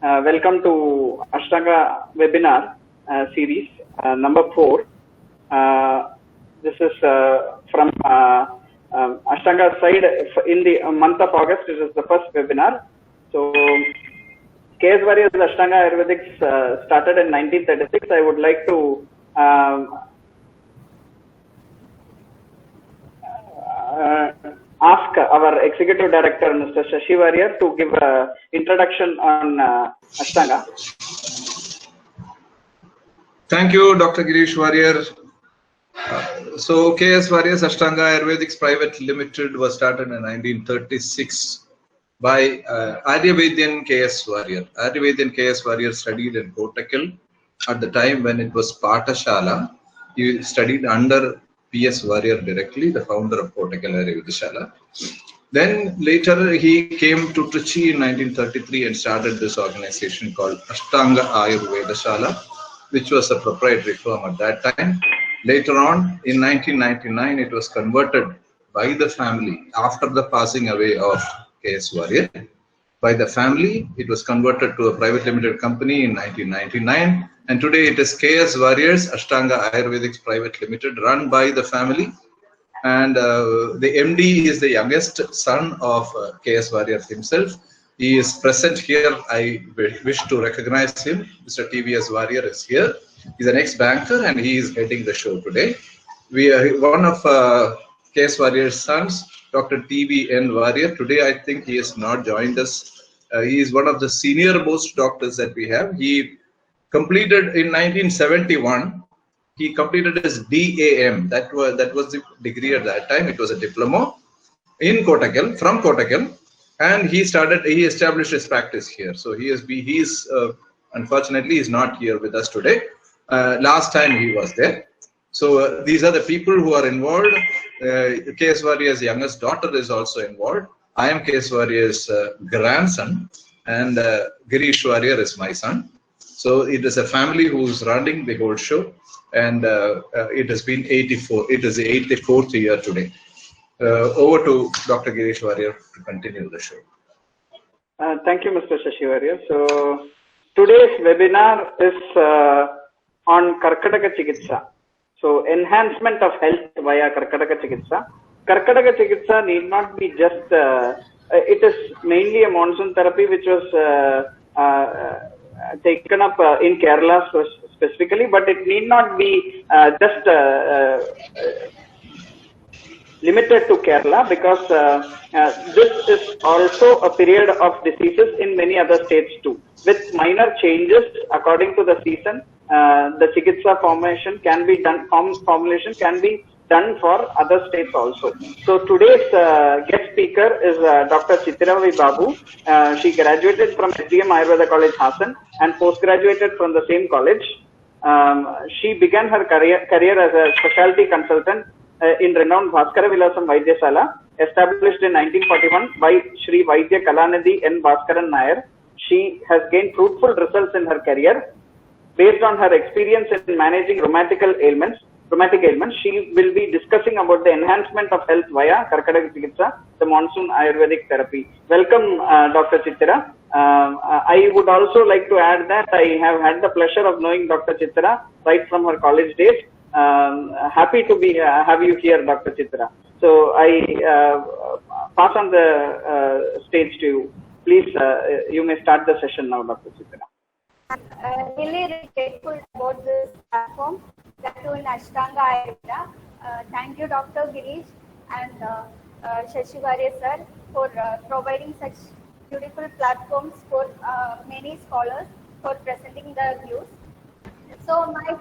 Welcome to Ashtanga webinar series number 4. This is from Ashtanga side in the month of August. This is the first webinar. So, KS Warriors Ashtanga Ayurvedics started in 1936. I would like to ask our Executive Director, Mr. Shashi Warrier, to give an introduction on Ashtanga. Thank you, Dr. Girish Warrier. So, KS Warriors Ashtanga Ayurvedics Private Limited was started in 1936 by Aryavaidyan KS Warrier. Aryavaidyan KS Warrier studied in Kottakkal at the time when it was Pathashala. He studied under P.S. Warrior directly, the founder of Kottakkal Aryavaidashala. Then later he came to Trichy in 1933 and started this organization called Ashtanga Ayurvedashala, which was a proprietary firm at that time. Later on, in 1999, it was converted by the family after the passing away of KS Warrior. By the family, it was converted to a private limited company in 1999, and today it is KS Warriors Ashtanga Ayurvedics Private Limited, run by the family. And the MD is the youngest son of KS Warrior himself. He is present here. I wish to recognize him. Mr. TVS Warrior is here. He's an ex-banker and he is heading the show today. We are one of KS Warrior's sons, Dr. TVN Warrior. Today, I think he has not joined us. He is one of the senior most doctors that we have. He completed in 1971. He completed his DAM. That was the degree at that time. It was a diploma in Kottakkal, from Kottakkal, and he established his practice here. So unfortunately he's not here with us today. Last time he was there. So these are the people who are involved. KS Warrior's youngest daughter is also involved. I am KS Warrior's grandson, and Girish Warrior is my son. So it is a family who is running the whole show, and it has been 84. It is the 84th year today. Over to Dr. Girish Warrior to continue the show. Thank you, Mr. Shashi Warrior. So today's webinar is on Karkataka Chikitsa. So enhancement of health via Karkataka Chikitsa. Karkataka Chikitsa need not be just, it is mainly a monsoon therapy which was taken up in Kerala specifically, but it need not be just limited to Kerala, because this is also a period of diseases in many other states too, with minor changes according to the season. The Chikitsa formulation can be done for other states also. So today's guest speaker is Dr. Chitiravi Babu. She graduated from SDM Ayurveda College, Hassan, and post-graduated from the same college. She began her career as a specialty consultant in renowned Bhaskara Vilasam Vaidyasala, established in 1941 by Sri Vaidya Kalanidhi N. Bhaskaran Nair. She has gained fruitful results in her career. Based on her experience in managing rheumatic ailments, she will be discussing about the enhancement of health via Karkataka Chikitsa, the monsoon Ayurvedic therapy. Welcome, Dr. Chitira. I would also like to add that I have had the pleasure of knowing Dr. Chitira right from her college days. Happy to have you here, Dr. Chitira. So I pass on the stage to you. Please, you may start the session now, Dr. Chitira. I'm really grateful about this platform, that too in Ashtanga Ayurveda. Thank you, Dr. Girish and Shashi Warrior sir, for providing such beautiful platforms for many scholars for presenting their views. So my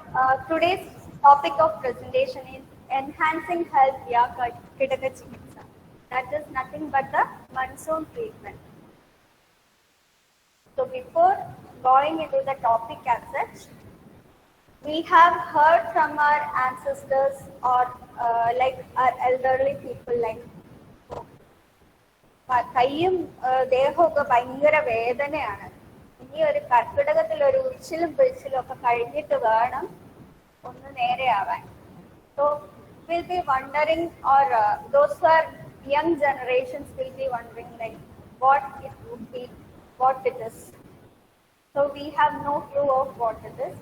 today's topic of presentation is enhancing health via Karkataka Chikitsa. That is nothing but the monsoon treatment. So before going into the topic as such, we have heard from our ancestors or like our elderly people, like കയ്യും ദേഹമൊക്കെ ഭയങ്കര വേദനയാണ്. ഇനി ഒരു കർക്കിടകത്തിൽ ഒരു ഉച്ചിലും പിഴിച്ചിലും ഒക്കെ കഴിഞ്ഞിട്ട് വേണം ഒന്ന് നേരെയാവാൻ. So we'll be wondering, or those who are young generations will be wondering, like what it would be, what it is. So we have no clue of what it is.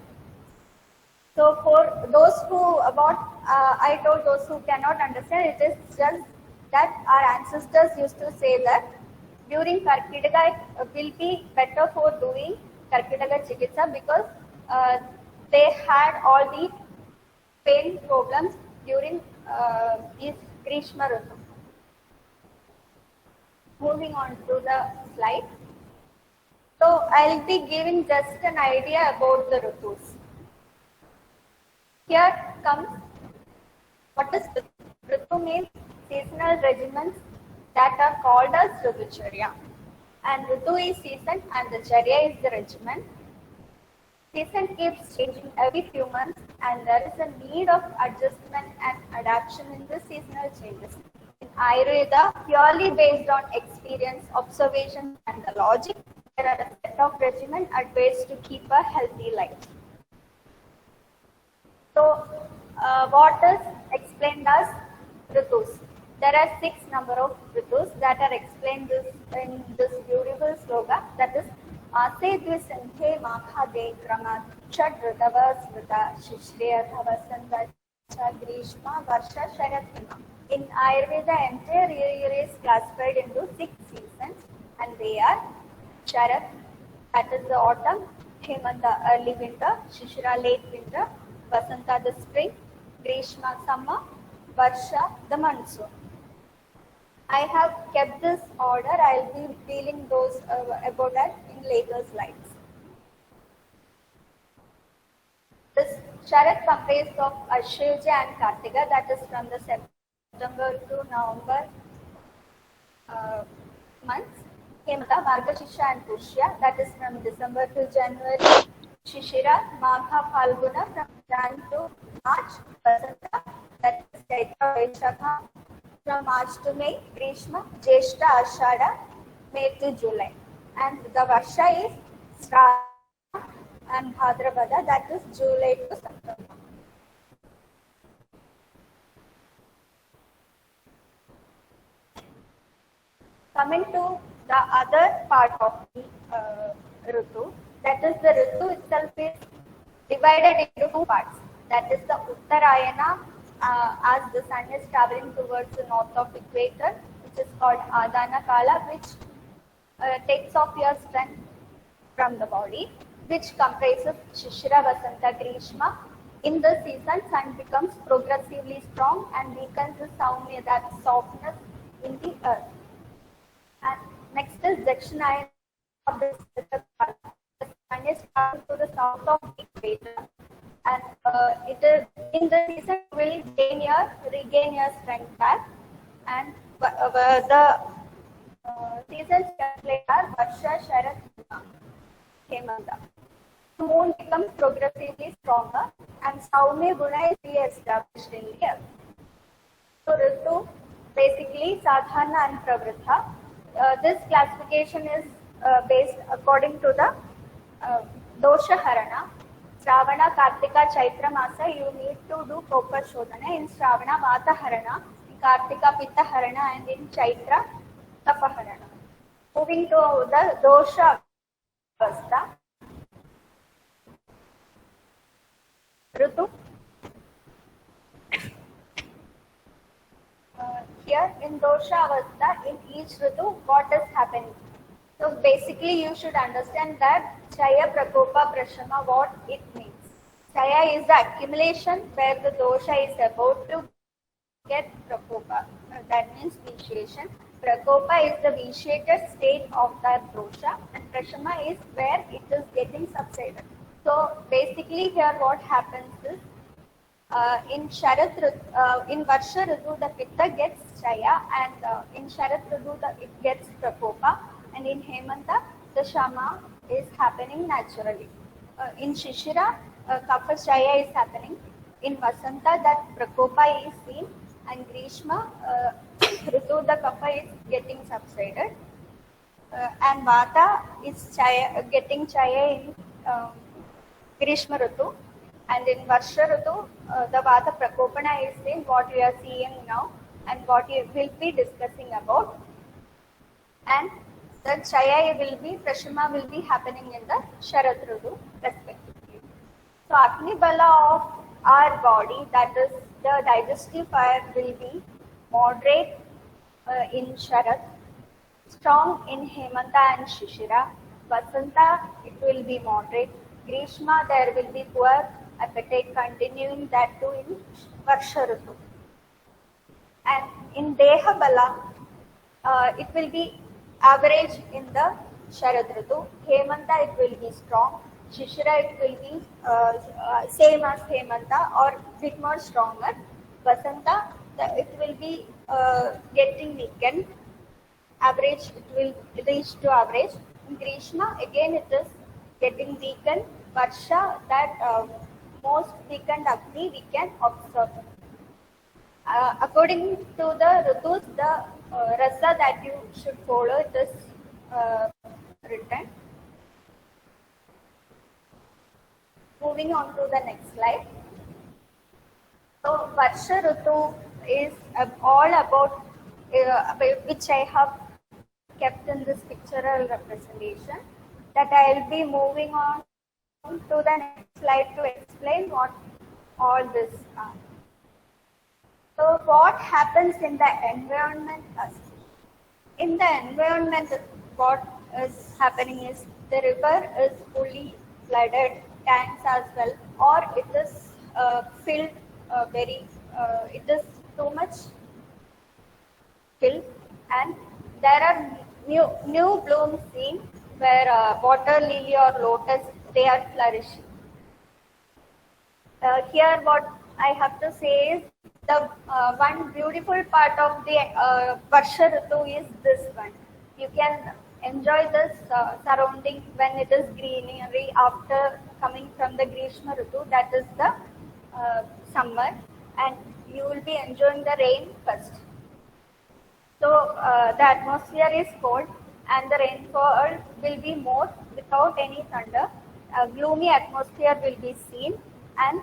So for those who I told those who cannot understand, it is just that our ancestors used to say that during Karkidaka it will be better for doing Karkidaka Chikitsa because they had all the pain problems during this Grishma Ritu. Moving on to the slide. So I'll be giving just an idea about the Ritus. Here comes what is Ritu. Ritu means seasonal regimens that are called as Ritucharya. And Ritu is season and the Charya is the regimen. Season keeps changing every few months and there is a need of adjustment and adaptation in the seasonal changes. In Ayurveda, purely based on experience, observation and the logic, there are a set of regimen advised to keep a healthy life. So, what is explained as Ritus? There are 6 number of Ritus that are explained in this beautiful sloka, that is Ase Dvisanthe Makha Dekrama Chad Ritava Smrita Shishriya Bhavasanta Grishma Varsha Sharatrima. In Ayurveda, entire year is classified into 6 seasons and they are Sharat, that is the autumn, Hemanta early winter, Shishira late winter, Vasanta the spring, Grishma summer, Varsha the monsoon. I have kept this order. I'll be dealing those about that in later slides. This Sharat comprises of Ashwija and Kartika, that is from the September to November months. Hemanta, Margashisha and Pushya, that is from December to January. Shishira, Magha, Phalguna from Jan to March. Vasanta, that is Chaitra, Vaishakha from March to May. Grishma, Jeshta, Ashada, May to July. And the Varsha is Shravana and Bhadrapada, that is July to September. Coming to the other part of the Ritu, that is the Ritu itself is divided into 2 parts. That is the Uttarayana, as the sun is traveling towards the north of equator, which is called Adana Kala, which takes off your strength from the body, which comprises Shishira, Vasanta, Grishma. In the season, sun becomes progressively strong and weakens the Saumya, that softness in the earth. And next is Dakshinayana of the sun is traveling to the south of the equator, and it is in the season will regain your strength back, and the seasons are Varsha, Sharat, Hemanta. The moon becomes progressively stronger and Saumya Guna is re-established in the earth. So Ritu basically Sadhana and Pravritta. This classification is based according to the Dosha Harana. Shravana, Kartika, Chaitra Masa, you need to do proper Shodhana. In Shravana, Vata Harana, in Kartika, Pitta Harana, and in Chaitra, Tapa Harana. Moving to the Dosha Avastha. Ritu. Here in Dosha Avastha, in each Ritu, what is happening? So basically you should understand that Chaya, Prakopa, Prashama, what it means. Chaya is the accumulation where the dosha is about to get Prakopa. That means vitiation. Prakopa is the vitiated state of that dosha and Prashama is where it is getting subsided. So basically here what happens is in Sharat Ritu, in Varsha Ritu the Pitta gets Chaya and in Sharat Ritu it gets Prakopa. And in Hemanta, the Shama is happening naturally. In Shishira, Kapha Chaya is happening. In Vasanta, that Prakopa is seen. And Grishma, Ritu, the Kapha is getting subsided. And Vata is getting Chaya in Grishma Ritu. And in Varsha Ritu, the Vata Prakopana is seen, what we are seeing now and what we will be discussing about. And the Chaya will be, Prashima will be happening in the Sharad Ritu respectively. So Agni Bala of our body, that is the digestive fire, will be moderate in Sharad, strong in Hemanta and Shishira. Vasanta, it will be moderate. Grishma, there will be poor appetite, continuing that too in Varsha Ritu. And in Deha Bala, it will be average in the Sharad Ritu. Hemanta, it will be strong. Shishira, it will be same as Hemanta or bit more stronger. Vasanta, it will be getting weakened. Average, it will reach to average. In Grishma, again it is getting weakened. Varsha, that most weakened Agni we can observe. According to the Ritus, the rasa that you should follow, it is written. Moving on to the next slide. So, Varsha Ritu is all about which I have kept in this pictorial representation. That I will be moving on to the next slide to explain what all this are. So, what happens in the environment? In the environment, what is happening is the river is fully flooded, tanks as well, or it is filled it is too much filled, and there are new blooms seen where water lily or lotus, they are flourishing. Here what I have to say is the one beautiful part of the Varsha Ritu is this one. You can enjoy this surrounding when it is greenery after coming from the Grishma Ritu, that is the summer, and you will be enjoying the rain first. So the atmosphere is cold and the rainfall will be more without any thunder. A gloomy atmosphere will be seen and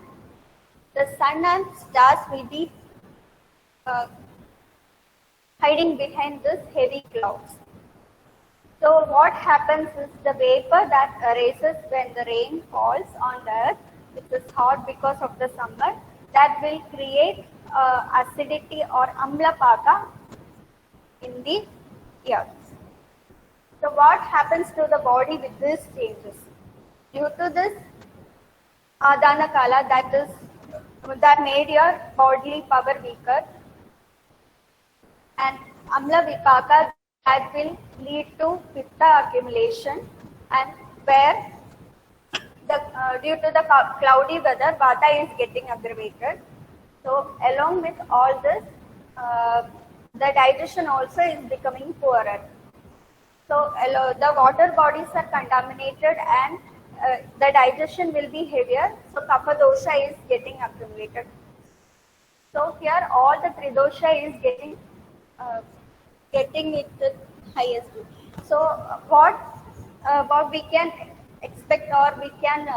the sun and stars will be hiding behind this heavy clouds. So what happens is the vapor that arises when the rain falls on the earth, which is hot because of the summer, that will create acidity or amlapaka in the earth. So what happens to the body with these changes? Due to this Adana Kala, that made your bodily power weaker, and Amla Vipaka, that will lead to Pitta accumulation, and where due to the cloudy weather, Vata is getting aggravated. So along with all this, the digestion also is becoming poorer. So the water bodies are contaminated and the digestion will be heavier. So Kapha dosha is getting accumulated. So here all the Tridosha is getting it the highest. So what we can expect or we can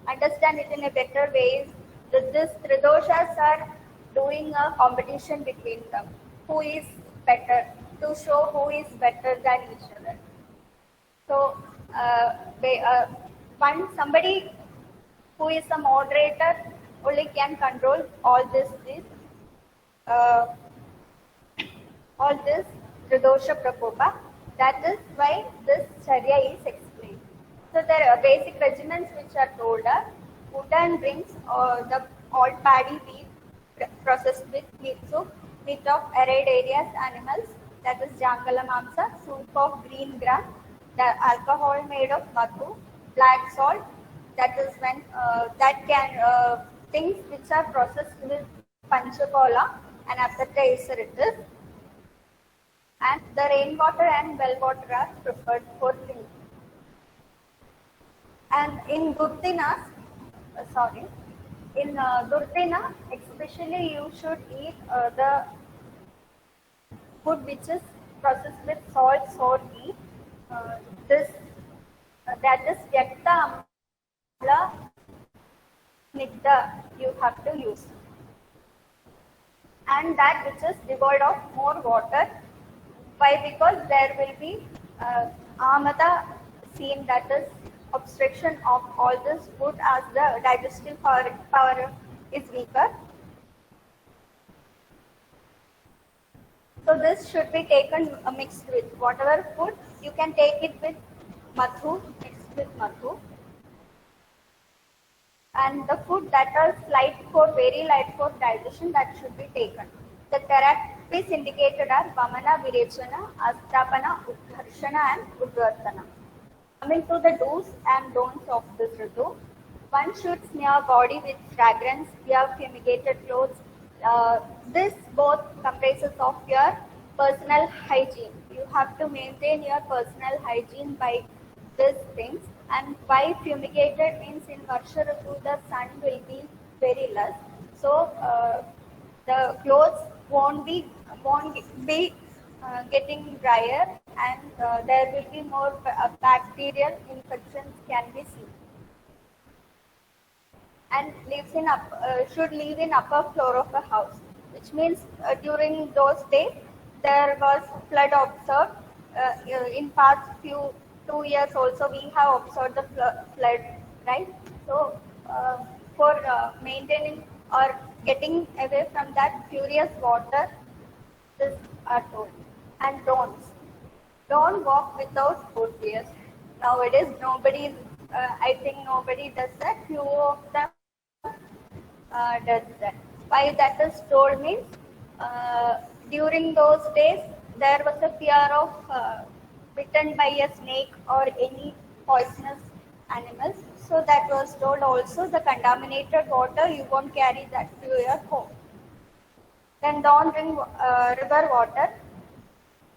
understand it in a better way is that these Tridoshas are doing a competition between them. Who is better, to show who is better than each other. So somebody who is a moderator only can control all this Tridosha Prakopa. That is why this Charya is explained. So there are basic regimens which are told are wooden rings or the all paddy wheat processed with wheat soup, meat of arid areas animals, that is Jangala Mamsa, soup of green grass, the alcohol made of madhu, black salt, that is when things which are processed with panchakola and appetizer it is, and the rainwater and well water are preferred for drinking. And in Durdinas, in Durdina, especially you should eat the food which is processed with salt, sour ghee. That is Vyakta Amla Snigdha you have to use. And that which is devoid of more water. Why? Because there will be Amata seen, that is obstruction of all this food as the digestive power is weaker. So this should be taken mixed with whatever food. You can take it with mathu, mixed with mathu. And the food that is very light for digestion, that should be taken. The therapies indicated are Vamana, Virechana, Astapana, Udharshana and Udvartana. Coming to the do's and don'ts of this Ritu. One should smear body with fragrance, wear fumigated clothes. This both comprises of your personal hygiene. You have to maintain your personal hygiene by these things. And why fumigated means in Varsha Ritu the sun will be very less. So the clothes won't be getting drier, and there will be more bacterial infections can be seen. And should live in upper floor of a house, which means during those days there was flood observed. In past 2 years also we have observed the flood, right? So for maintaining or getting away from that furious water, this are told. And don'ts. Don't walk without footwear. Nowadays nobody, I think nobody does that. Few of them does that. Why that is told means during those days there was a fear of bitten by a snake or any poisonous animals. So that was told. Also the contaminated water, you won't carry that to your home. Then don't drink river water.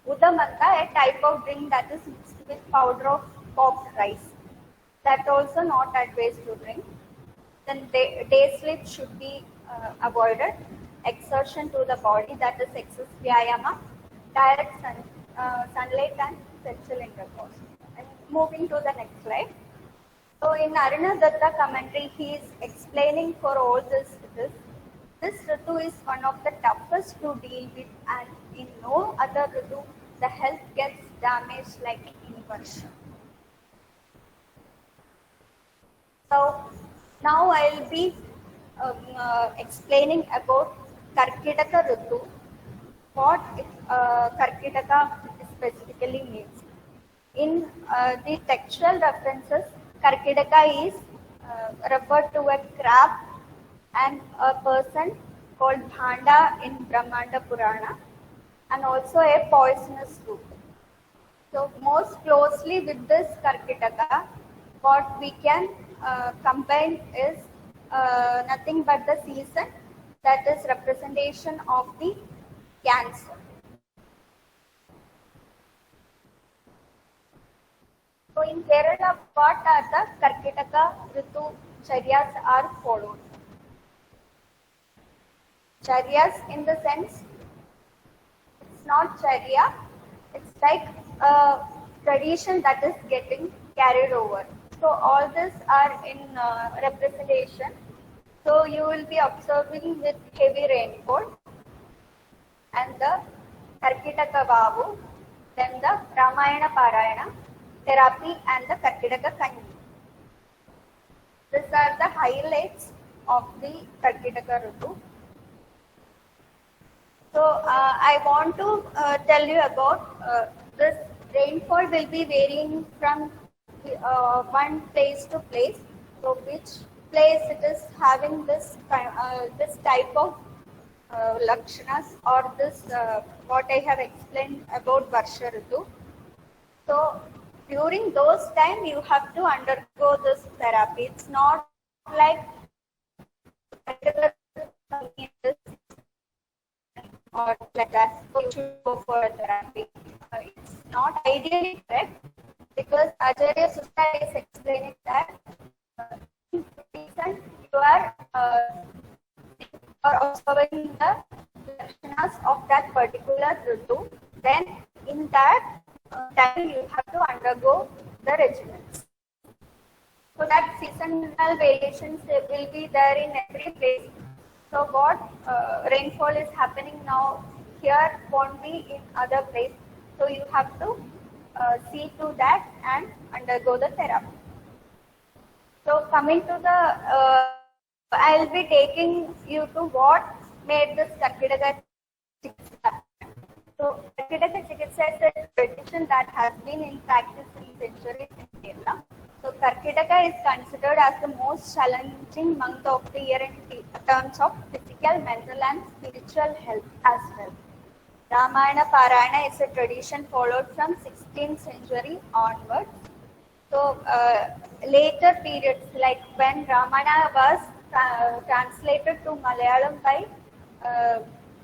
Udamanta, a type of drink that is mixed with powder of popped rice. That also not advised to drink. Then day sleep should be avoided. Exertion to the body, that is excess vyayama, direct sunlight and sexual intercourse. And moving to the next slide. So in Arunadatta commentary, he is explaining for all this. This Ritu is one of the toughest to deal with, and in no other Ritu the health gets damaged like in Varsha. So now I will be explaining about Karkidaka Ritu, what Karkidaka specifically means. In the textual references, Karkidaka is referred to a crab and a person called Bhanda in Brahmanda Purana, and also a poisonous root. So most closely with this Karkidaka, what we can combine is nothing but the season, that is representation of the Cancer. So in Kerala, what are the Karkidaka Ritu Charyas are followed? Charyas in the sense, it's not Charya, it's like a tradition that is getting carried over. So all this are in representation. So you will be observing with heavy rainfall and the Karkidaka Vavu, then the Ramayana Parayana, therapy and the Karkidaka Kanyi. These are the highlights of the Karkidaka Ritu. So I want to tell you about this rainfall will be varying from one place to place. So which place it is having this this type of lakshanas, or this what I have explained about Varsha Ritu. So during those time you have to undergo this therapy. It's not like or like that, so you should go for a therapy. It's not ideally correct, because Acharya Sutta is explaining that in reason you are observing the lakshanas of that particular Ritu, then in that time you have to undergo the regimens. So that seasonal variations will be there in every place. So what rainfall is happening now here won't be in other place. So you have to see to that and undergo the therapy. So coming to the, I'll be taking you to what made this Karkidaka Chikitsa happen. So Karkidaka Chikitsa is a tradition that has been in practice in centuries in Kerala. So Karkidaka is considered as the most challenging month of the year in terms of physical, mental and spiritual health as well. Ramayana Parayana is a tradition followed from 16th century onwards. So later periods, like when Ramayana was translated to Malayalam by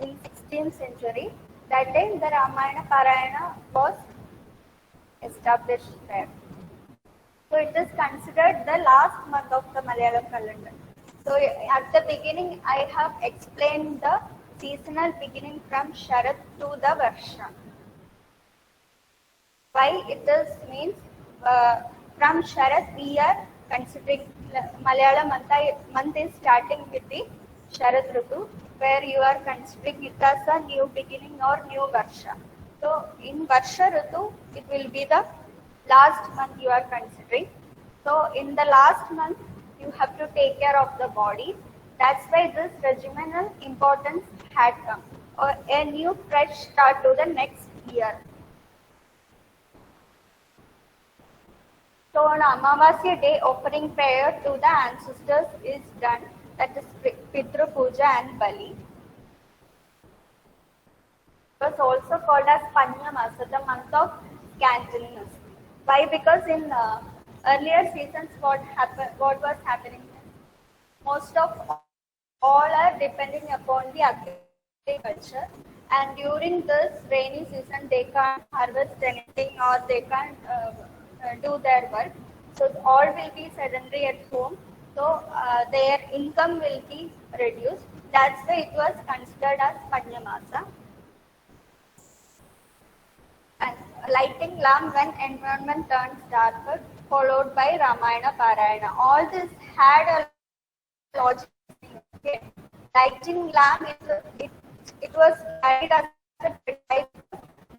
in 16th century, that time the Ramayana Parayana was established there. So it is considered the last month of the Malayalam calendar. So at the beginning, I have explained the seasonal beginning from Sharad to the Varsha. Why it is means from Sharad we are considering Malayalam month is starting with the Sharad Ritu, where you are considering it as a new beginning or new Varsha. So in Varsha Ritu, it will be the last month you are considering. So in the last month, you have to take care of the body. That's why this regimental importance had come, or a new fresh start to the next year. So on Amavasya day, offering prayer to the ancestors is done. That is Pitru Puja and Bali. It was also called as Panyamasa, the month of scantiness. Why? Because in earlier seasons, what was happening? Most of all are depending upon the agriculture, and during this rainy season, they can't harvest anything or they can't do their work. So all will be sedentary at home. So their income will be reduced. That's why it was considered as Panyamasa. And lighting lamp when environment turns darker, followed by Ramayana Parayana. All this had a logic. Okay. Lighting lamp, it was carried as a type.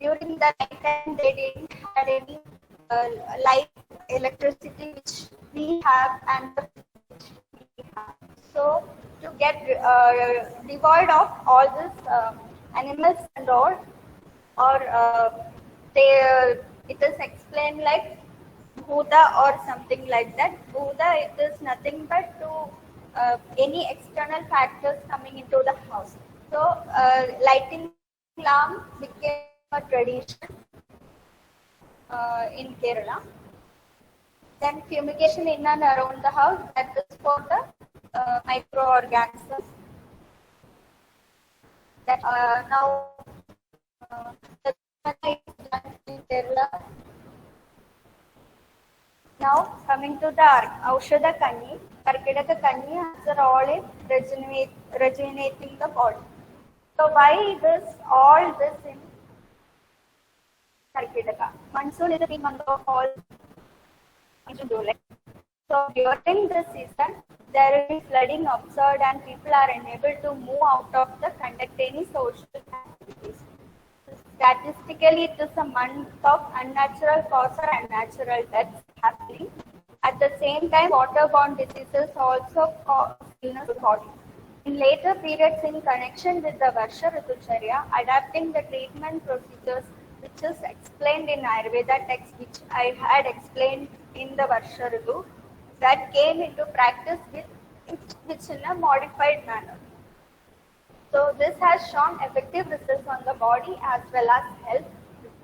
During the night time, they didn't have any light, electricity which we have and which we have. So to get devoid of all this animals and all, or it is explained like Buddha or something like that. Buddha, it is nothing but to any external factors coming into the house. So lighting lamp became a tradition in Kerala. Then fumigation in and around the house, that is for the microorganisms. That now the in Kerala. Now coming to the Aushadha Kani, Karkidaka Kani has a role in rejuvenating the body. So why all this in Karkidaka? Monsoon is the month of all July. So during this season, there will be flooding observed and people are unable to move out of the conduct any social activities. Statistically, it is a month of unnatural cause or unnatural deaths happening. At the same time, waterborne diseases also cause illness to the body. In later periods, in connection with the Varsha Ritucharya, adapting the treatment procedures which is explained in Ayurveda text, which I had explained in the Varsha Ritu, that came into practice which in a modified manner. So this has shown effective results on the body as well as health.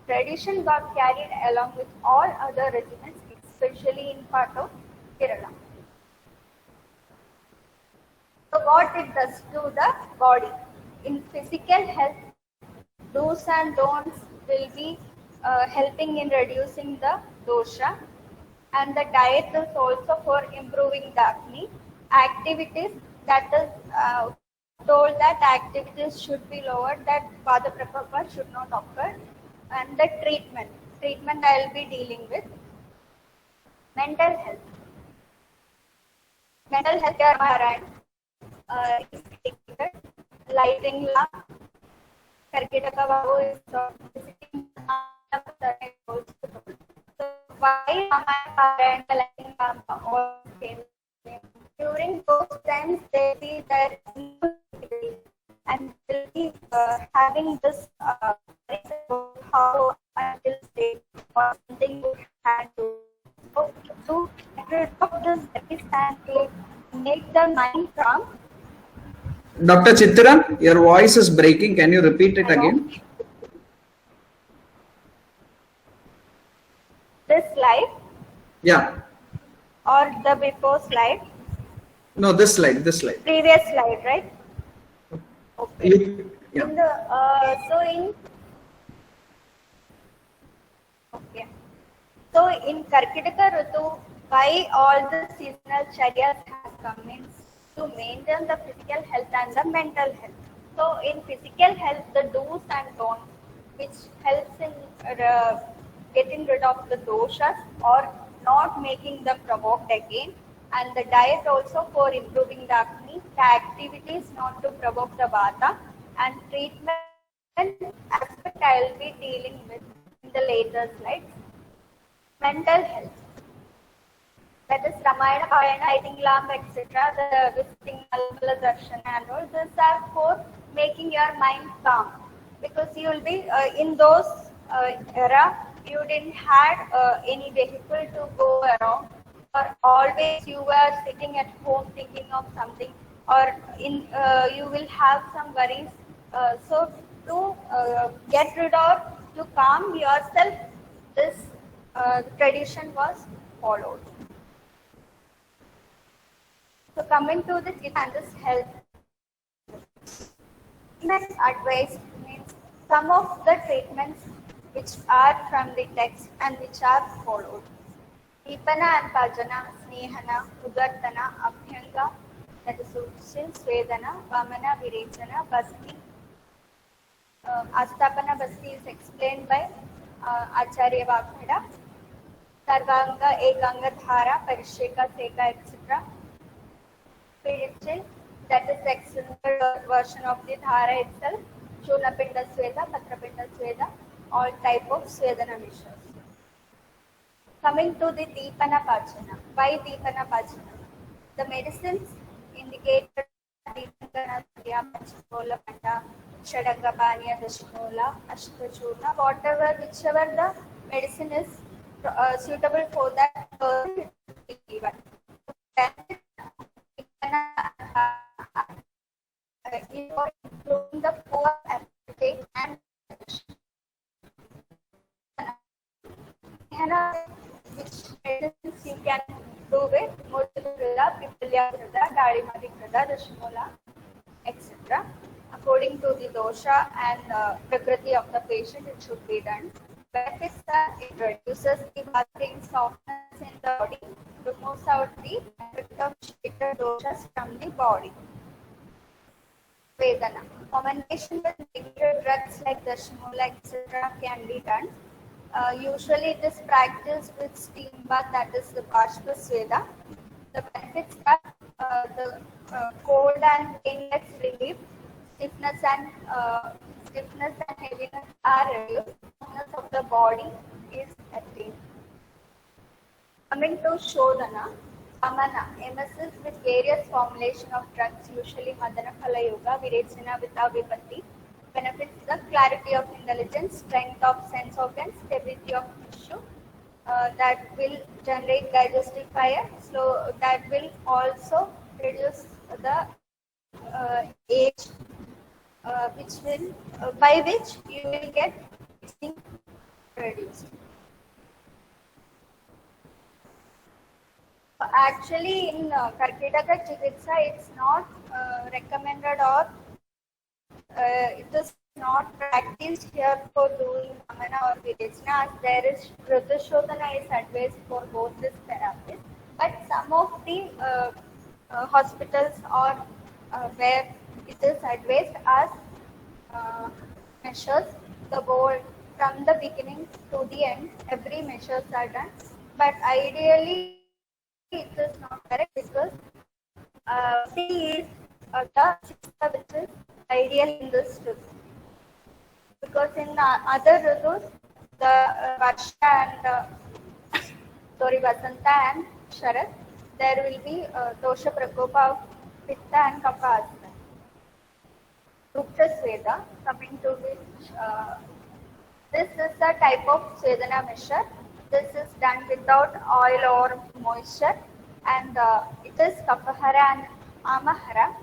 Tradition got carried along with all other regimens, especially in part of Kerala. So what it does to the body? In physical health, do's and don'ts will be helping in reducing the dosha, and the diet is also for improving the acne. Activities, that is told that activities should be lowered, that Vata Prakopa should not occur, and the treatment I will be dealing with. Mental health. Mental health care is lighting lamp. Karkidaka Babu is visiting also why Ramayana and all came. During those times, they see their and will be having this how until state or something you had to get rid of this disease and to make the mind calm. Dr. Chitra, your voice is breaking. Can you repeat it again? This slide? Yeah. Or the before slide? No, this slide. This slide. Previous slide, right? Okay. Yeah. In the So in Karkidaka Ritu, why all the seasonal charyas has come means to maintain the physical health and the mental health. So in physical health, the do's and don'ts, which helps in getting rid of the doshas or not making them provoked again, and the diet also for improving the acne, the activities not to provoke the vata, and treatment aspect I will be dealing with in the later slides. Mental health, that is Ramayana, Parayana, lighting lamp, etc. The visiting Malbala Darshan and all. These are for making your mind calm, because you will be in those era. You didn't have any vehicle to go around, or always you were sitting at home thinking of something, or in you will have some worries. So to get rid of, to calm yourself, this tradition was followed. So coming to the Chitanda's health, next advice means some of the treatments which are from the text and which are followed. Deepana and Pajana, Snehana, Udartana, Abhyanga, that is Uchil, Svedana, Vamana, Virechana, Basti. Astapana Basti is explained by Acharya Vakhada. Sarvanga, Ekanga, Dhara, Parisheka, Seka, etc. Pirichil, that is the extended version of the Dhara itself. Shulapinda Sweda, Patrapinda Sweda, all type of Svedana mixtures. Coming to the Deepana Pachana. Why Deepana Pachana? The medicines indicated Deepana, Pachamola, Panda, Shadanga Panya, Dashmola, Ashtachurna, whatever, whichever the medicine is suitable for that person, it will be given. Improving the poor appetite and which medicines you can do with Murtala, Pipalya Grada, Darimadi Grada, Dashmola, etc. According to the dosha and prakriti of the patient, it should be done. Benefits are it reduces the bathing softness in the body, removes out the effect of shitta doshas from the body. Vedana. Combination with regular drugs like Dashmola, etc. can be done. Usually it is practiced with steam bath, that is the Bashpa Sveda. The benefits are the cold and painless relief, stiffness and heaviness are reduced, softness of the body is attained. Coming to Shodhana, Amana, emesis with various formulation of drugs, usually Madana Phala Yoga, Virechana Vita Vipatti, benefits the clarity of intelligence, strength of sense organs, stability of tissue, that will generate digestive fire, so that will also reduce the age, which will by which you will get aging reduced. Actually, in Karkidaka Chikitsa, it's not recommended or it is not practiced here for doing Amana or Virechana, as there is Rudrashodhana is advised for both these therapies. But some of the hospitals or where it is advised as measures, the whole from the beginning to the end, every measures are done. But ideally, it is not correct because C is the Chikitsa which is ideal in this ritu. Because in other ritus, the Varsha and Uttori Vasanta and Sharad, there will be Dosha Prakopa of Pitta and Kapha Asana. Ruksha Sweda, coming to which this is a type of Svedana measure. This is done without oil or moisture, and it is Kapahara and Amahara.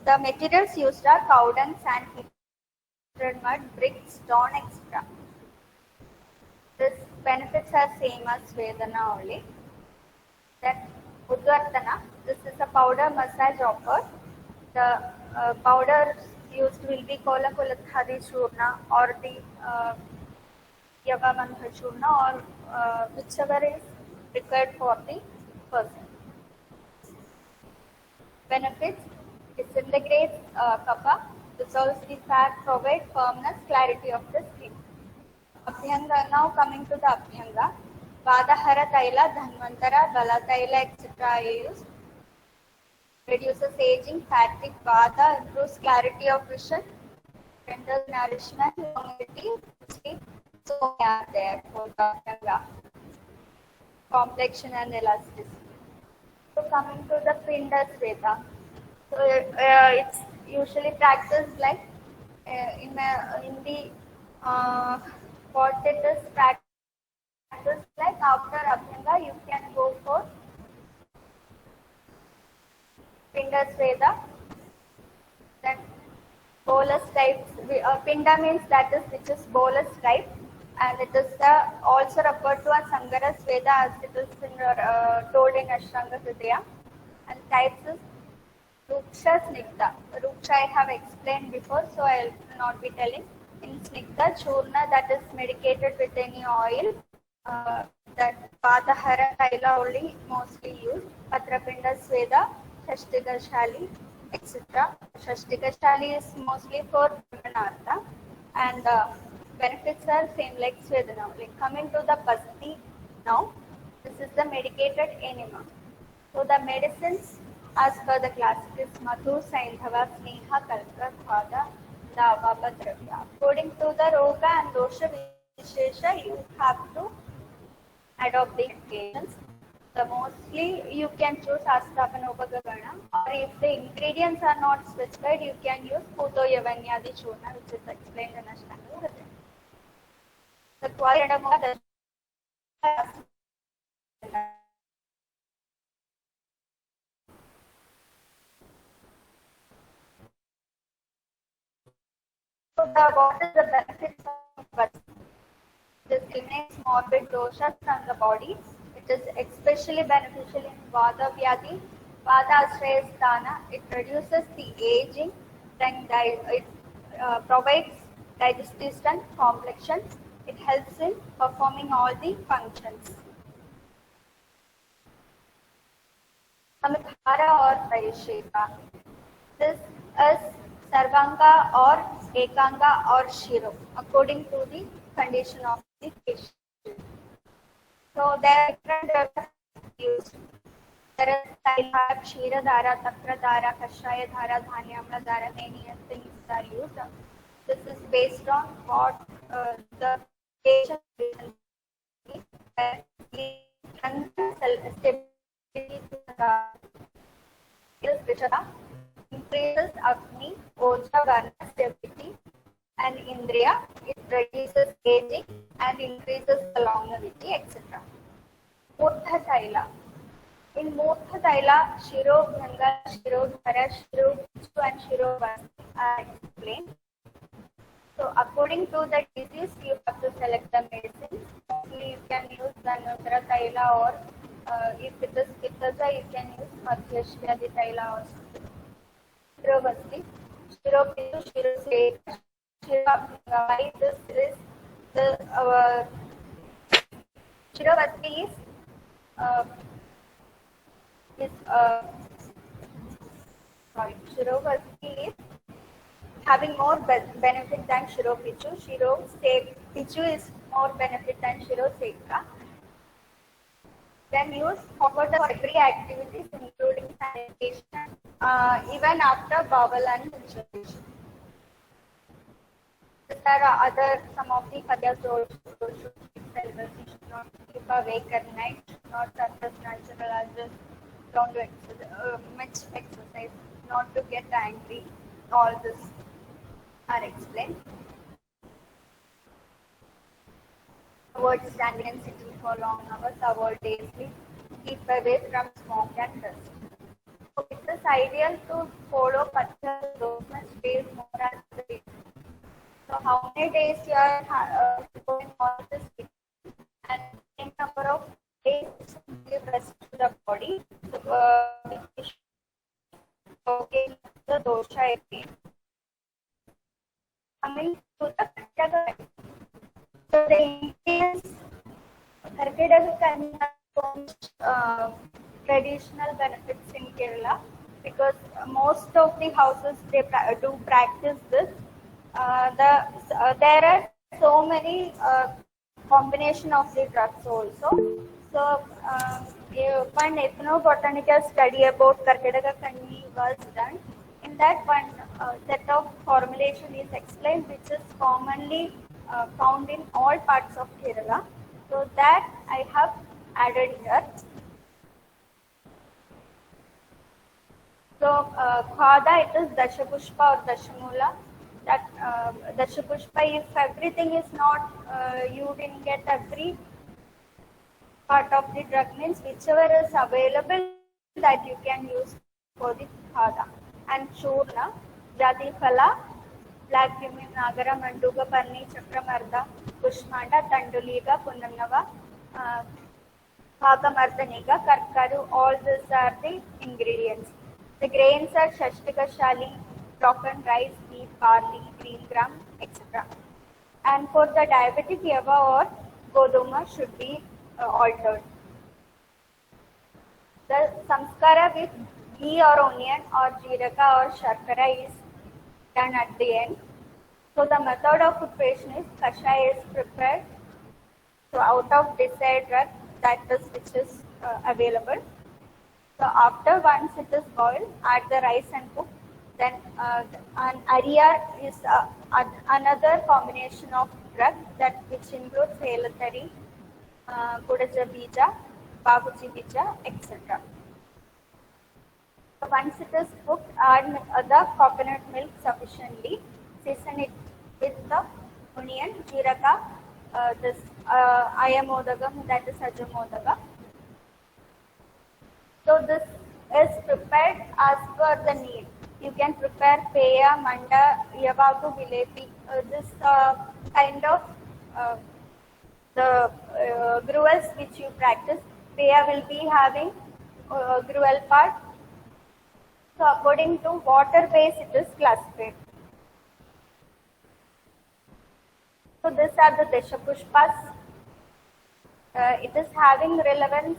The materials used are cow dung, sand, heated mud, brick, stone, etc. This benefits are same as Vedana only. Then Udvartana, this is a powder massage offer. The powders used will be Kola Kulathadi Churna or the Yavamandha Churna or whichever is required for the person. Benefits: disintegrates kapha, dissolves the fat, provides firmness, clarity of the skin. Abhyanga, now coming to the Abhyanga. Vadahara Taila, Dhanvantara, Bala Taila, etc. are used. Reduces aging, fatigue, Vada, improves clarity of vision, renders nourishment, longevity, sleep. So they are there for the Abhyanga. Complexion and elasticity. So coming to the Pinda Sveta. So it's usually practiced like in the what it is practiced like after Abhyanga you can go for Pinda Sveta. Then bolus type. Pinda means that is which is bolus type, and it is also referred to as Sangara Sveta as it is told in Ashtanga Hridaya. And types is Ruksha Snigdha. Ruksha I have explained before, so I will not be telling. In Snigdha, Churna, that is medicated with any oil. That Vadahara Taila only mostly used. Patrapinda Sveda, Shashtika Shali, etc. Shashtika Shali is mostly for Brahmanartha, and benefits are same like Svedana only. Coming to the Pasti now, this is the medicated enema. So the medicines as per the classic is Madhu, Saindhava, Sneha, Kalka, Dhada, Dava, Bhadravya. According to the Roga and Dosha Vishesha, you have to adopt the medications. The mostly you can choose Astapana Upagagana, or if the ingredients are not specified, you can use Puto Yavanyadi Churna, which is explained in Ashtanga. The quality of the what is the benefits of Pasti? This eliminates morbid doshas from the body. It is especially beneficial in Vada Vyadi, Vada Ashrayasthana. It reduces the aging, then it provides digestive strength, complexion. It helps in performing all the functions. Samithara or Vaisheka. This is Sarvanga or Ekanga or Shiro, according to the condition of the patient. So there are different used. There is Tailhara, Kshira Dhara, Takra Dhara, Kashaya Dhara, Dhanyamla Dhara, many things are used. This is based on what the patient is and stability increases Agni, Oja, Varna, stability, and Indriya. It reduces aging and increases the longevity, etc. Murtha Taila. In Murtha Taila, Shiro Bhanga, Shiro Dhara, Shiro Pichu, and Shiro Vasti are explained. So, according to the disease, you have to select the medicine. Mostly, you can use Dhanvantara Taila, or if it is Pittaja, you can use Madhyashvyadi Taila or something. Shiro Vasti, Shiro Pichu, Shiro Sveta, Shiro. This is the Shiro Vasti Shiro Vasti is having more benefit than Shiro Pichu. Shiro Pichu is more benefit than Shiro Seka. Then use for the every activities including sanitation, even after bowel and menstruation. These are some of the Kadyas not keep awake at night, not surface natural, as just don't do much exercise, not to get angry. All this are explained. Avoid standing and sitting for long hours, avoid day sleep, keep away from smoke and dust. So it is ideal to follow particular those much days more as the day. So how many days you are going on this week and same number of days to give rest to the body. So, okay, the dosha again. Coming to the Karkadaga. So the Indians, Karkadaga can have traditional benefits in Kerala because most of the houses they do practice this. There are so many combination of the drugs also. So one ethnobotanical study about Karkadaga Kanni was done. In that one set of formulation is explained which is commonly found in all parts of Kerala. So that I have added here. So Khada, it is Dashapushpa or Dashamula. That Dashapushpa, if everything is not, you didn't get every part of the drug, means whichever is available that you can use for the Khada. And Churna, Jati Phala, Black Cumin, Nagara, Manduga, Parni, Chakramarda, Pushmanda, Tanduliga, Punanava, Pakamardaniga, Karkaru, all these are the ingredients. The grains are Shashtika Shali, broken rice, wheat, barley, green gram, etc. And for the diabetic Yava or Goduma should be altered. The samskara with ghee or onion or jeeraka or sharkara is done at the end. So the method of preparation is kashaya is prepared so out of desired drug, that is which is available. So after once it is boiled, add the rice and cook. Then an ariyar is another combination of drug that which includes Helathari, Kudaja Bija, Babuji Bija, etc. So once it is cooked, add the coconut milk sufficiently. Season it with the onion, jeeraka, this ayamodagam, that is ajamodaga. So this is prepared as per the need. You can prepare peya, manda, yavagu, vilepi. This kind of the gruels which you practice. Peya will be having gruel part. So according to water base, it is classified. So these are the Dashapushpas. It is having relevance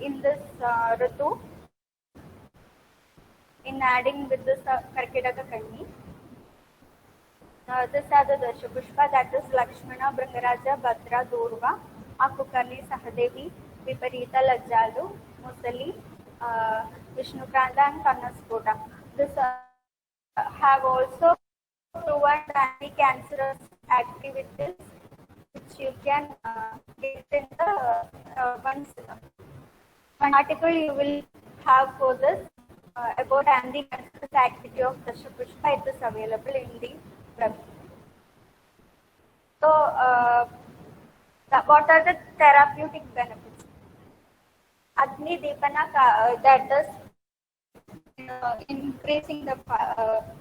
in this Ritu in adding with this Karkadaga Kanni. These are the Dashapushpa, that is Lakshmana, Brangaraja, Bhadra, Durva, Akukarni, Sahadevi, Viparita, Lajjalu, Musali, Vishnukanda and Karnaspota. This have also proven anti-cancerous activities which you can get in the one article you will have for this about anti-cancerous activity of Dashapushpa. It is available in the web. So what are the therapeutic benefits? Agni Dipana, that is increasing the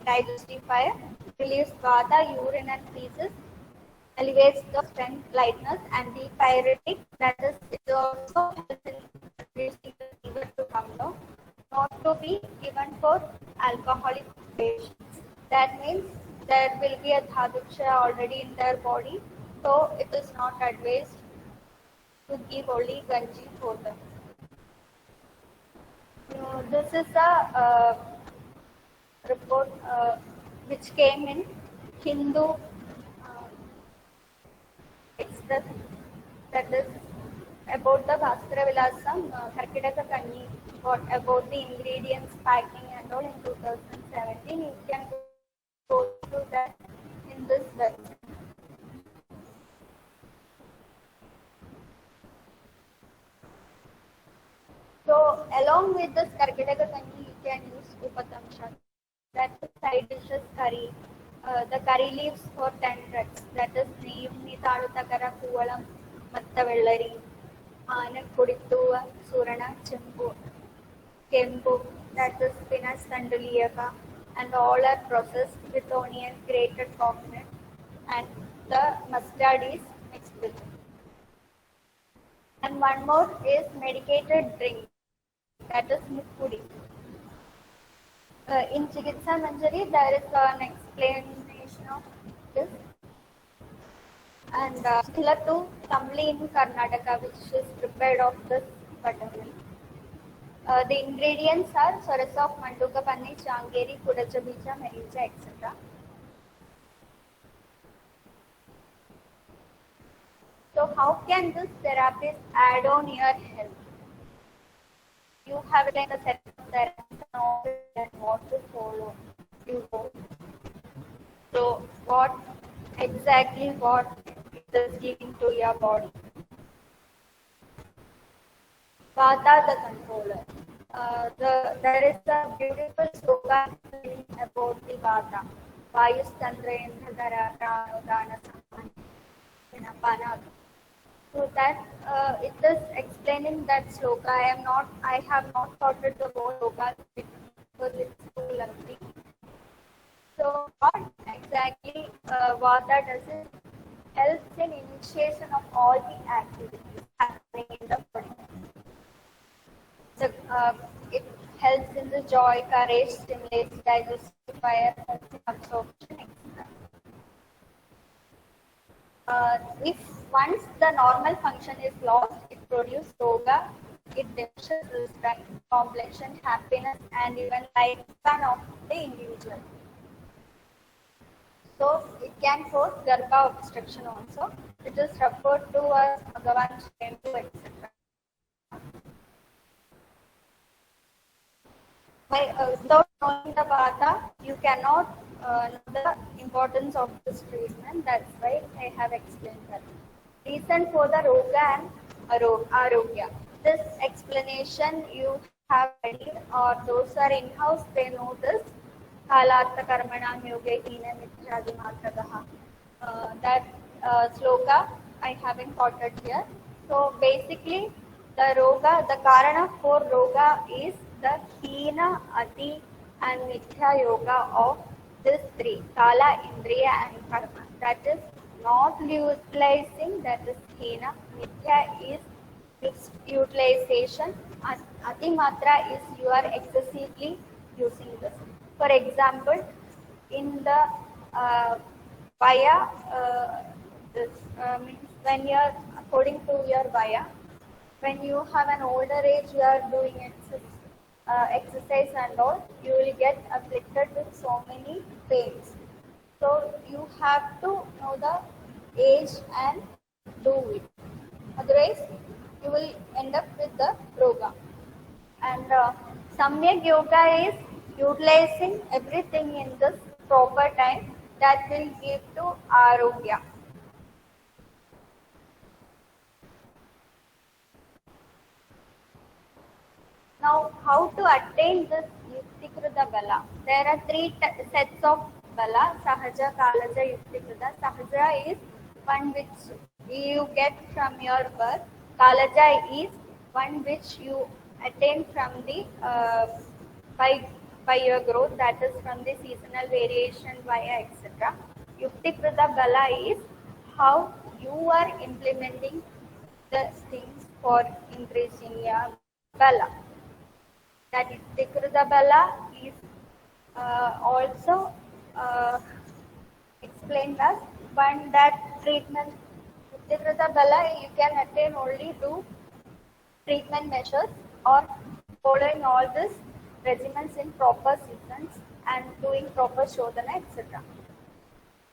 digestive fire, relieves vata, urine and feces, elevates the strength, lightness, and the pyretic, that is it also helps in reducing the fever to come down. Not to be given for alcoholic patients. That means there will be a dhaduksha already in their body, so it is not advised to give only ganji for them. This is a report which came in Hindu Express, that is about the Bhaskara Vilasam, Karkadaga Kanni, about the ingredients, packing and all in 2017. You can go through that in this website. Along with this Karkataka Kanji, you can use Upatamsha. That is side dishes curry. The curry leaves for 10 threads. That is Neyumni Talutakara Kuvalam Mattavellari, Anakudittuva, Surana, Chimpu, Kempu, that is spinach Sandaliyaka, and all are processed with onion, grated coconut, and the mustard is mixed with it. And one more is medicated drink, that is Mukkudi. In Chikitsa Manjari, there is an explanation of this. And Chilatu Tamli in Karnataka, which is prepared of this buttermilk. The ingredients are soras of Manduka Panni, Changeri, Kudachabija, Mericha, etc. So how can this therapy add on your health? You have like a set of therapies and what to follow. You go. So what exactly it is giving to your body? Vata the controller. There is a beautiful slogan about the Vata. Vayustandra Indradhara Pranodana Samana. So that it is explaining that sloka. I have not thought it the whole sloka because it's too lengthy. So what exactly Vata does is helps in initiation of all the activities happening in the body. It helps in the joy, courage, stimulates digestive fire, helps in absorption, etc. If once the normal function is lost, it produces roga, it diminishes strength, complexion, happiness, and even lifespan of the individual. So it can cause Garbha obstruction also. It is referred to as Bhagavan Shembu, etc. Without knowing the Vata, you cannot know the importance of this treatment. That's why I have explained that. Reason for the Roga and Arogya. This explanation you have ready, or those are in-house, they know this. Kalartha Karmanam Yoge Hina Mitradi Matragaha. That sloka I haven't quoted here. So basically, the Roga, the Karana for Roga is the Hina, Ati, and Mithya Yoga of these three, Kala, Indriya, and Karma. That is not utilizing, that is Hina. Mithya is utilization. Ati Matra is you are excessively using this. For example, in the Vaya, means when you are, according to your Vaya, when you have an older age, you are doing exercise and all, you will get afflicted with so many pains. So you have to know the age and do it. Otherwise, you will end up with the Roga. And Samyak Yoga is utilizing everything in this proper time that will give to Arogya. Now, how to attain this Yuktikrita Bala? There are three sets of Bala: Sahaja, Kalaja, Yuktikrita. Sahaja is one which you get from your birth. Kalaja is one which you attain from the by your growth, that is from the seasonal variation, Vaya, etc. Yuktikrita Bala is how you are implementing the things for increasing your Bala. That Yuktikrita Bala is also explained as one that treatment. Yuktikrita Bala you can attain only through treatment measures or following all these regimens in proper sequence and doing proper shodhana, etc.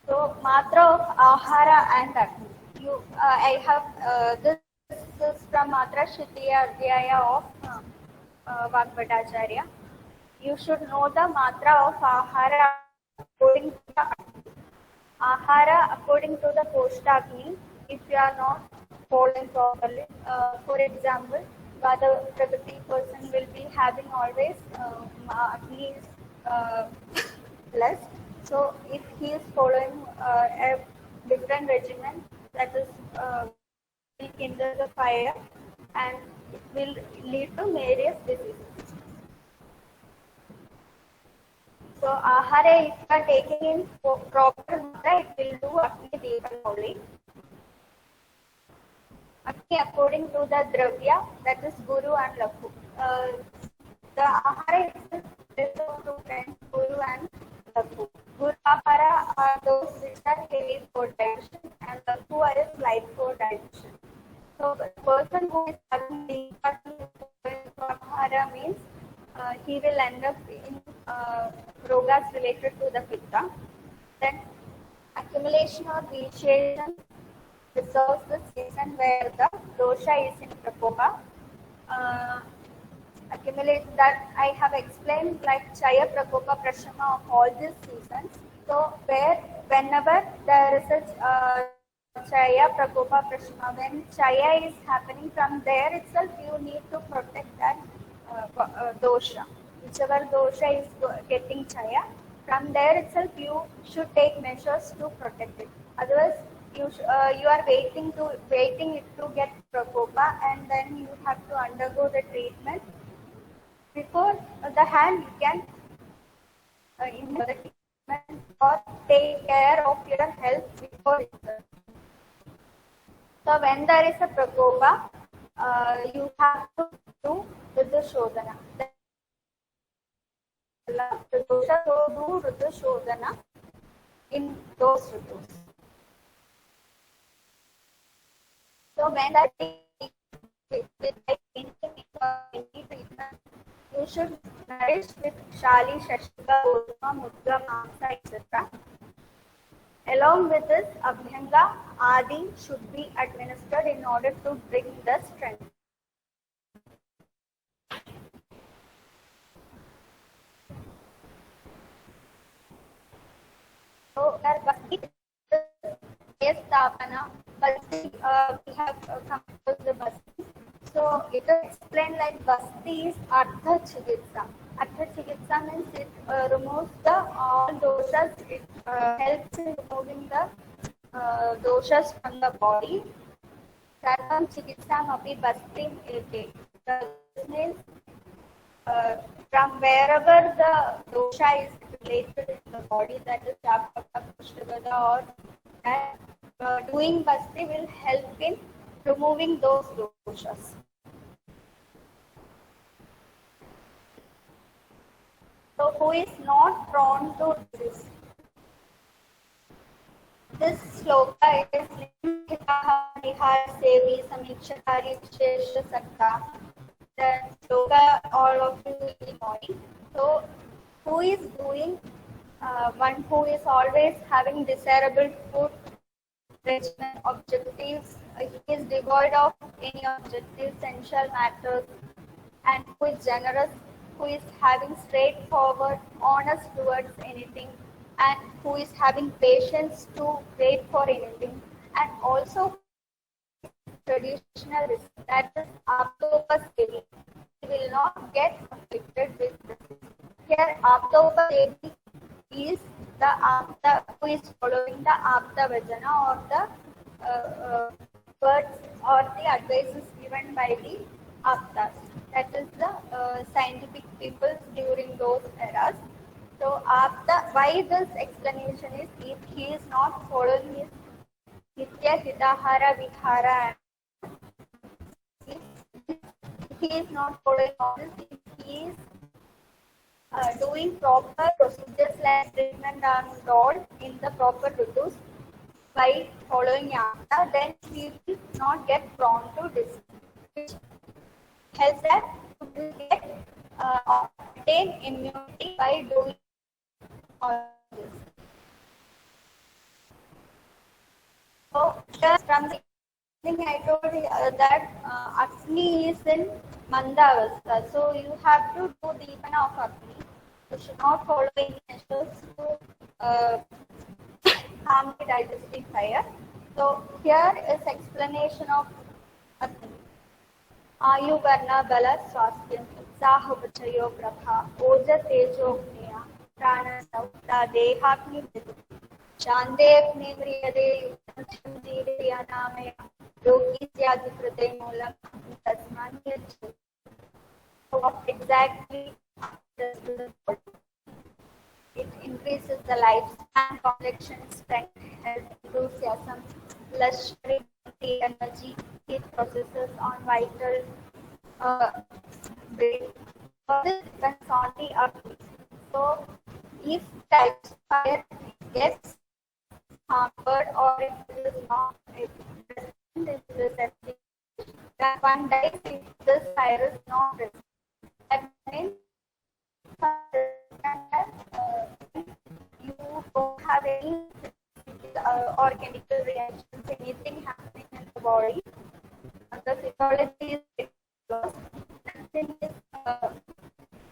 So, Matra of Ahara and Agni. I have this is from Matra Shitiya Adhyaya of Vagbhatacharya. You should know the Matra of Ahara according to the Ahara according to the Koshtagni if you are not following properly. For example, Vada Prakriti person will be having always Agni is blessed. So if he is following a different regimen, that is will kindle the fire and it will lead to various diseases. So ahara, if you are taking in proper matra, it will do Agni Devan only. Agni according to the dravya, that is Guru and Lakhu. The ahara is reserved to friends, Guru and Lakhu. Guru ahara are those which are heavy for digestion and Lakhu are light for digestion. So the person who is having the ahara means he will end up in rogas related to the pitta. Then accumulation or vitiation resolves the season where the dosha is in prakopa. Accumulate that I have explained like Chaya, Prakopa, Prashama of all these seasons. So whenever there is a Chaya, Prakopa, Prashama, when Chaya is happening from there itself, you need to protect that dosha. Whichever dosha is getting Chaya, from there itself you should take measures to protect it. Otherwise, you are waiting it to get Prakopa and then you have to undergo the treatment. Before the hand, you can in the treatment or take care of your health before it. So when there is a prakopa, you have to do Rudra Shodhana. The dosha to do Rudra Shodhana in those ritus. So when that with any treatment, you should nourish with Shali, Shashika, Gosama, Mudra, Mamsa, etc. Along with this, Abhyanga, Adi should be administered in order to bring the strength. So, we have come to the Basti. So, it is explained like Basti is Artha Chikitsa. Artha Chikitsa means it removes the all doshas, it helps in removing the doshas from the body. Sarvam Chikitsam api Basti ete. This means from wherever the dosha is related in the body, that is Chapaka, Kushtagada or that, doing Basti will help in removing those doshas. So who is not prone to this? This sloka is Sevi Samikshakari Vishesha Sakta. The sloka all of you will be knowing. So who is doing one who is always having desirable food regimen objectives, he is devoid of any objective essential matters and who is generous, who is having straightforward, honest towards anything, and who is having patience to wait for anything, and also traditional, that is Aptopasevi. He will not get afflicted with this. Here, Aptopasevi is the Apta who is following the Apta Vajana or the words or the advices given by the Aptas. That is the scientific people during those eras. So, why this explanation is if he is not following his Nitya Hidahara Vihara, if he is not following all this, if he is doing proper procedures like treatment and all in the proper ritus by following Yamata, then he will not get prone to disease, which helps that to get obtain immunity by doing all this. So, just from the thing I told you that Agni is in Mandavastha, so you have to do Deepana of Agni. You should not follow any measures to harm the digestive fire. So, here is explanation of Agni. आयु वर्ण बल स्वास्थ्य उत्साह उपचयो प्रभा ओज तेजो ज्ञेया प्राण सौता देहाग्नि शांतेऽग्नि म्रियते युद्धं नामे योगी स्यादिकृते Moolam तस्मान् यच्छ. What exactly does this do? It increases the lifespan, complexion strength, health, enthusiasm, luxury, energy, it processes on vital brain. All this depends on the upkeep. So, if type fire gets hampered or if it is not present, that one dies if this fire is not present. That means you don't have any or chemical reactions, anything happening in the body. The physiology is lost. Nothing is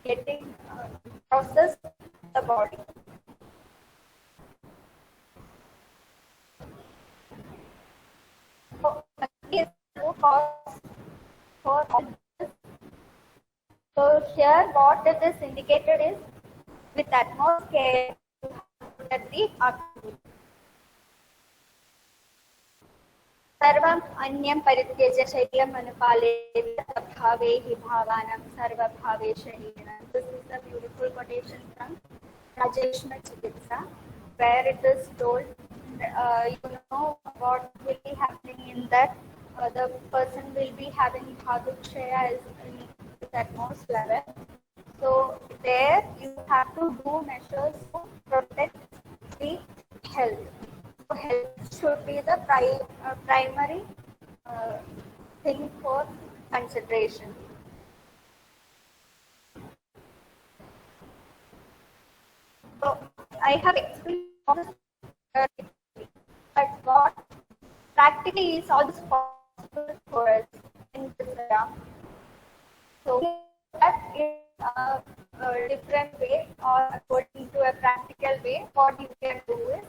getting processed in the body. So, is no cause for all this. So here what this indicated is with atmosphere at the activity. सर्वं अन्यं परित्यज्य शरीरम् अनुपालयेत् भावे हि भावानां सर्वभावे शरीरं. This is a beautiful quotation from Rajeshma Chikitsa, where it is told, you know what will be happening in that. The person will be having bhavukshaya with utmost level. So there you have to do measures to protect the health. So health should be the primary thing for consideration. So I have explained all this, but what practically is all this possible for us in this area. So that is a different way, or according to a practical way, what you can do is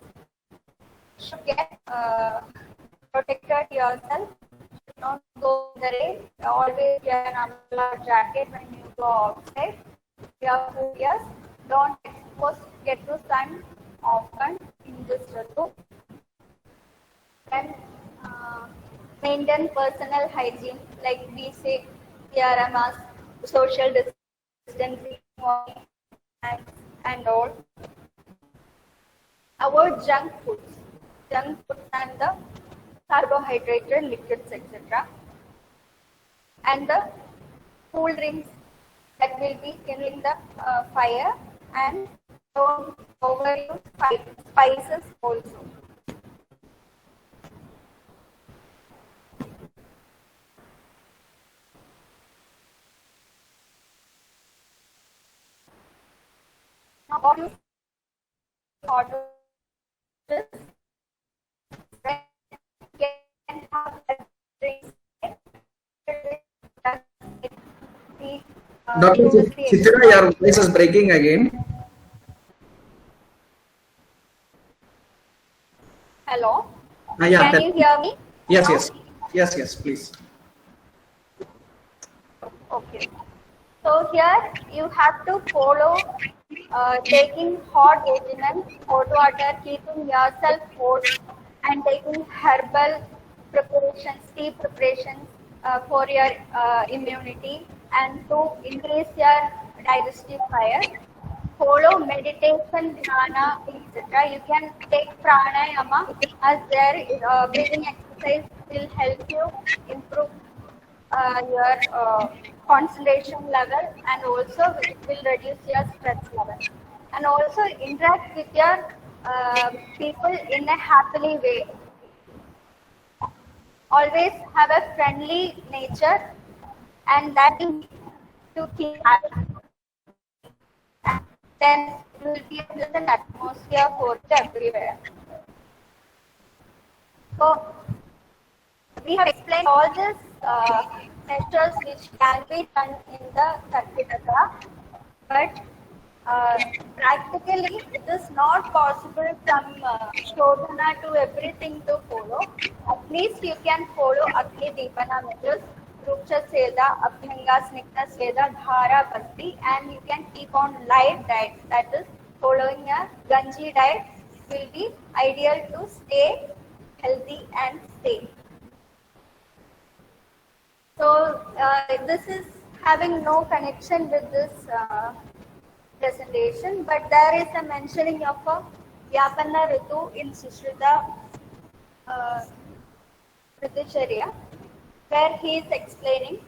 should get protected yourself. Should not go in the rain. Always wear an umbrella jacket when you go outside. You have 2 years. Don't get to sun often in this room. Then maintain personal hygiene, like we say, wear a mask, social distancing, and all. Avoid junk foods and the carbohydrated liquids, etc. And the cool drinks that will be kindling the fire, and don't overuse spices also. Now, what you order this, can have drinks. Dr. Chitra, your voice is breaking again. Hello. Yeah, Can you hear me? Yes, please. Okay. So here you have to follow taking hot regimen, hot water, keeping yourself hot, and taking herbal preparations, tea preparations for your immunity and to increase your digestive fire. Follow meditation, dhyana, etc. You can take pranayama as their breathing exercise will help you improve your concentration level, and also will reduce your stress level, and also interact with your people in a happily way. Always have a friendly nature, and that is to keep happy. Then it will be a pleasant atmosphere for everywhere. So we have explained all these measures which can be done in the Karkitaka, but practically it is not possible from Shodhana to everything to follow. At least you can follow Agni Deepana measures, Vruksha Seda, Abhyanga Snigdha Seda, Dhara Bhakti, and you can keep on light diet, that is following a Ganji diet will be ideal to stay healthy and stay. So this is having no connection with this presentation, but there is a mentioning of a Vyapana Ritu in Sushruta Ritacharya, where he is explaining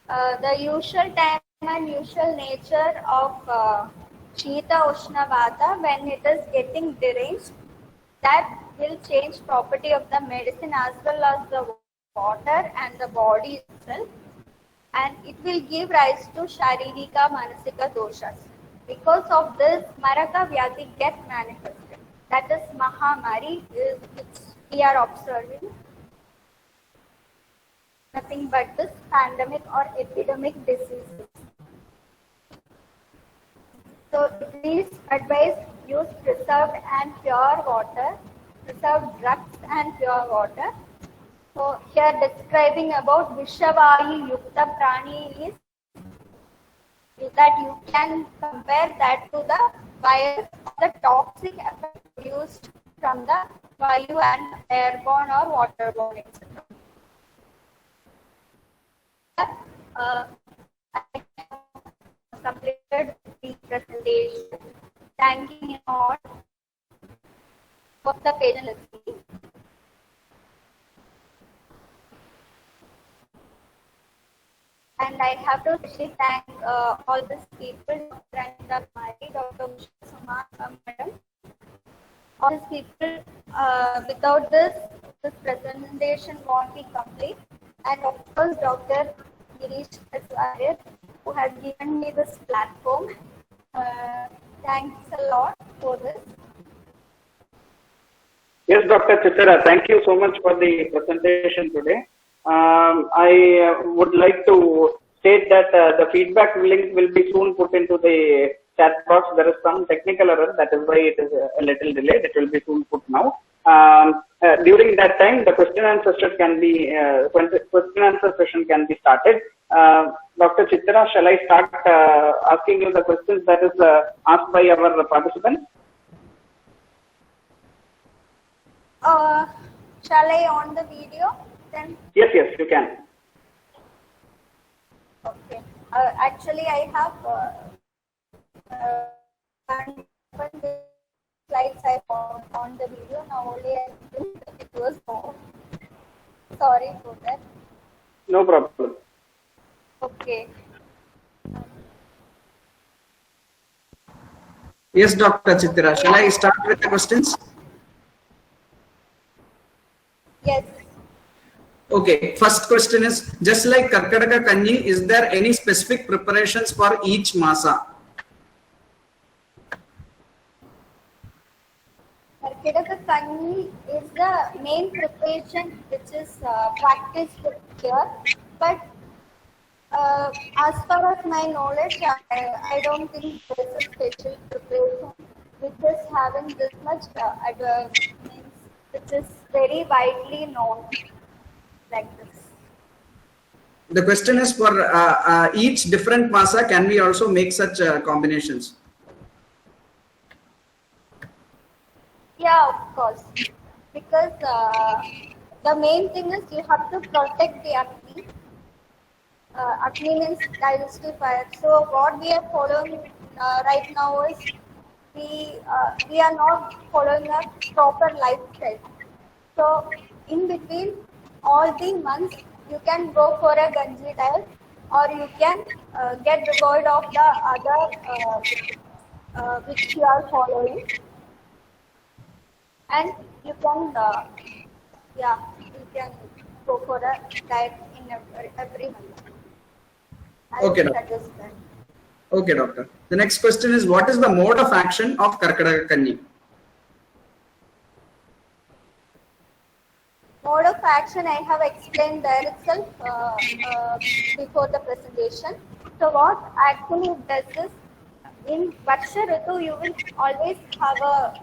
the usual time and usual nature of Shita Ushna Vata when it is getting deranged. That will change property of the medicine as well as the water and the body itself, and it will give rise to Sharirika Manasika doshas. Because of this, Maraka Vyadhi get manifested. That is Mahamari, which we are observing. Nothing but this pandemic or epidemic diseases. So please advise use preserved and pure water, preserved drugs and pure water. So here describing about Vishavayu Yukta Prani is that you can compare that to the virus, the toxic effect produced from the Vayu and airborne or waterborne, etc. I completed the presentation, thanking you all for the patient listening. And I have to especially thank all these people, Dr. Anita Mari, Dr. Usha Suma, Madam. All these people, without this presentation won't be complete. And of course, Dr. Girish Warrier, who has given me this platform. Thanks a lot for this. Yes, Dr. Chitra, thank you so much for the presentation today. I would like to state that the feedback link will be soon put into the chat box. There is some technical error, that is why it is a little delayed. It will be soon put now. During that time, the question and answer session can be started. Dr. Chitra, shall I start asking you the questions that is asked by our participants? Shall I on the video then? Yes, you can. Okay. Actually, I have slides I found on the video. Now only I think it was wrong. Sorry for that. No problem. Okay. Yes, Dr. Chitra, shall I start with the questions? Yes. Okay, first question is, just like Karkataka Kanji, is there any specific preparations for each masa? Karkataka Kanji is the main preparation which is practiced here, but as far as my knowledge, I don't think there is a special preparation which is having this much which is very widely known like this. The question is for each different masa, can we also make such combinations? Yeah, of course. Because the main thing is you have to protect the acne. Acne means digestive fire. So what we are following right now is we are not following a proper lifestyle. So in between all the months, you can go for a Ganji diet, or you can get devoid of the other which you are following, and you can you can go for a diet in every month. Okay, doctor. Okay, doctor. The next question is, what is the mode of action of Karkataka Kanji? Mode of action I have explained there itself before the presentation. So what actually it does is, in Varsha Ritu you will always have a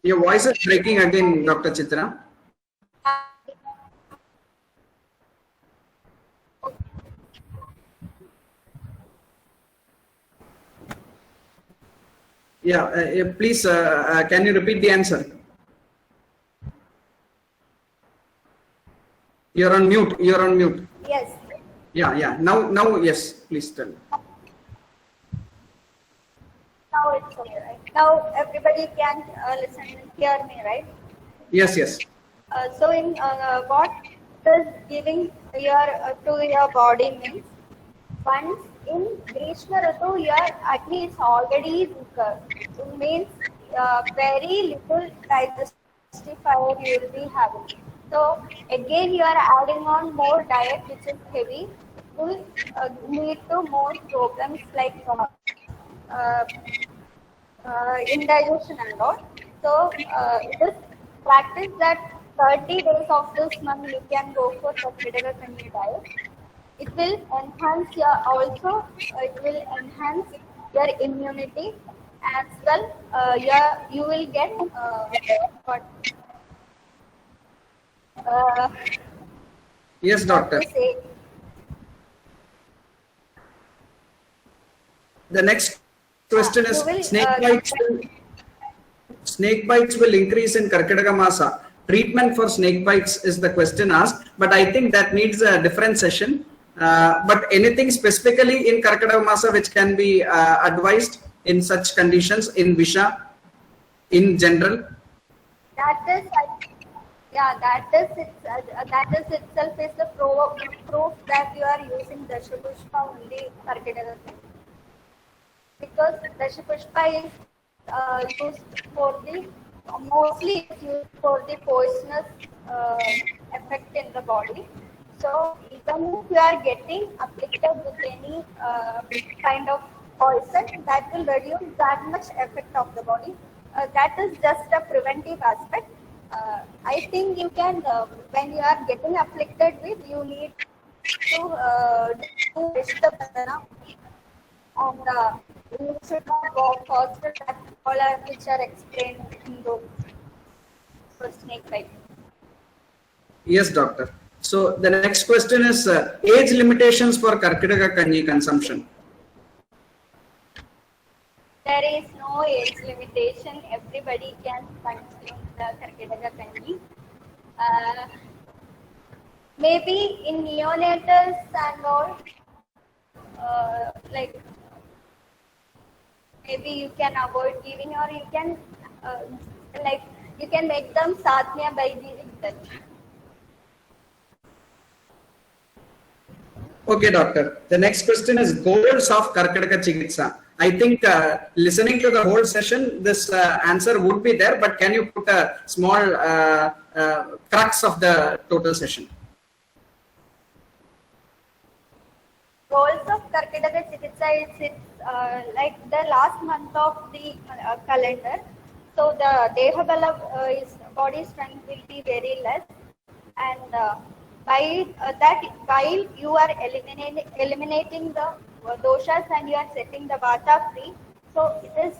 Your voice is breaking again, Dr. Chitra. Yeah, please, can you repeat the answer? You're on mute. You're on mute. Yes. Yeah. Now, yes. Please tell. Now it's okay, right? Now everybody can listen and hear me, right? Yes. So in what does giving your to your body means? Once in Grishma Ritu, your agni is already it means very little digestive fiber you will be having. So again, you are adding on more diet which is heavy, will lead to more problems like indigestion and all. So it is practice that 30 days of this month you can go for Satvika Kanya diet. It will enhance it will enhance your immunity as well. You will get what? Yes, doctor. The next question is snake bites will increase in Karkataka Masa. Treatment for snake bites is the question asked, but I think that needs a different session. But anything specifically in Karkataka Masa which can be advised in such conditions in Visha in general? That is itself is the proof that you are using Dashapushpa only Karkataka. Because Dashapushpa is used for mostly used for the poisonous effect in the body. So even if you are getting afflicted with any kind of poison, that will reduce that much effect of the body. That is just a preventive aspect. I think you can, when you are getting afflicted with, you need to do Vishtapasana, and you should not go faster than all which are explained in those for snake bite. Yes, doctor. So the next question is age limitations for Karkataka Kanyi consumption. There is no age limitation. Everybody can consume the Karkataka Kanyi. Maybe in neonatals and all, like maybe you can avoid giving, or you can you can make them satmya by giving that. Okay, doctor. The next question is goals of Karkataka Chikitsa. I think listening to the whole session, this answer would be there, but can you put a small crux of the total session? Goals of Karkataka Chikitsa is like the last month of the calendar. So the Deha Bala body strength will be very less, and by that, while you are eliminating the doshas and you are setting the vata free, so it is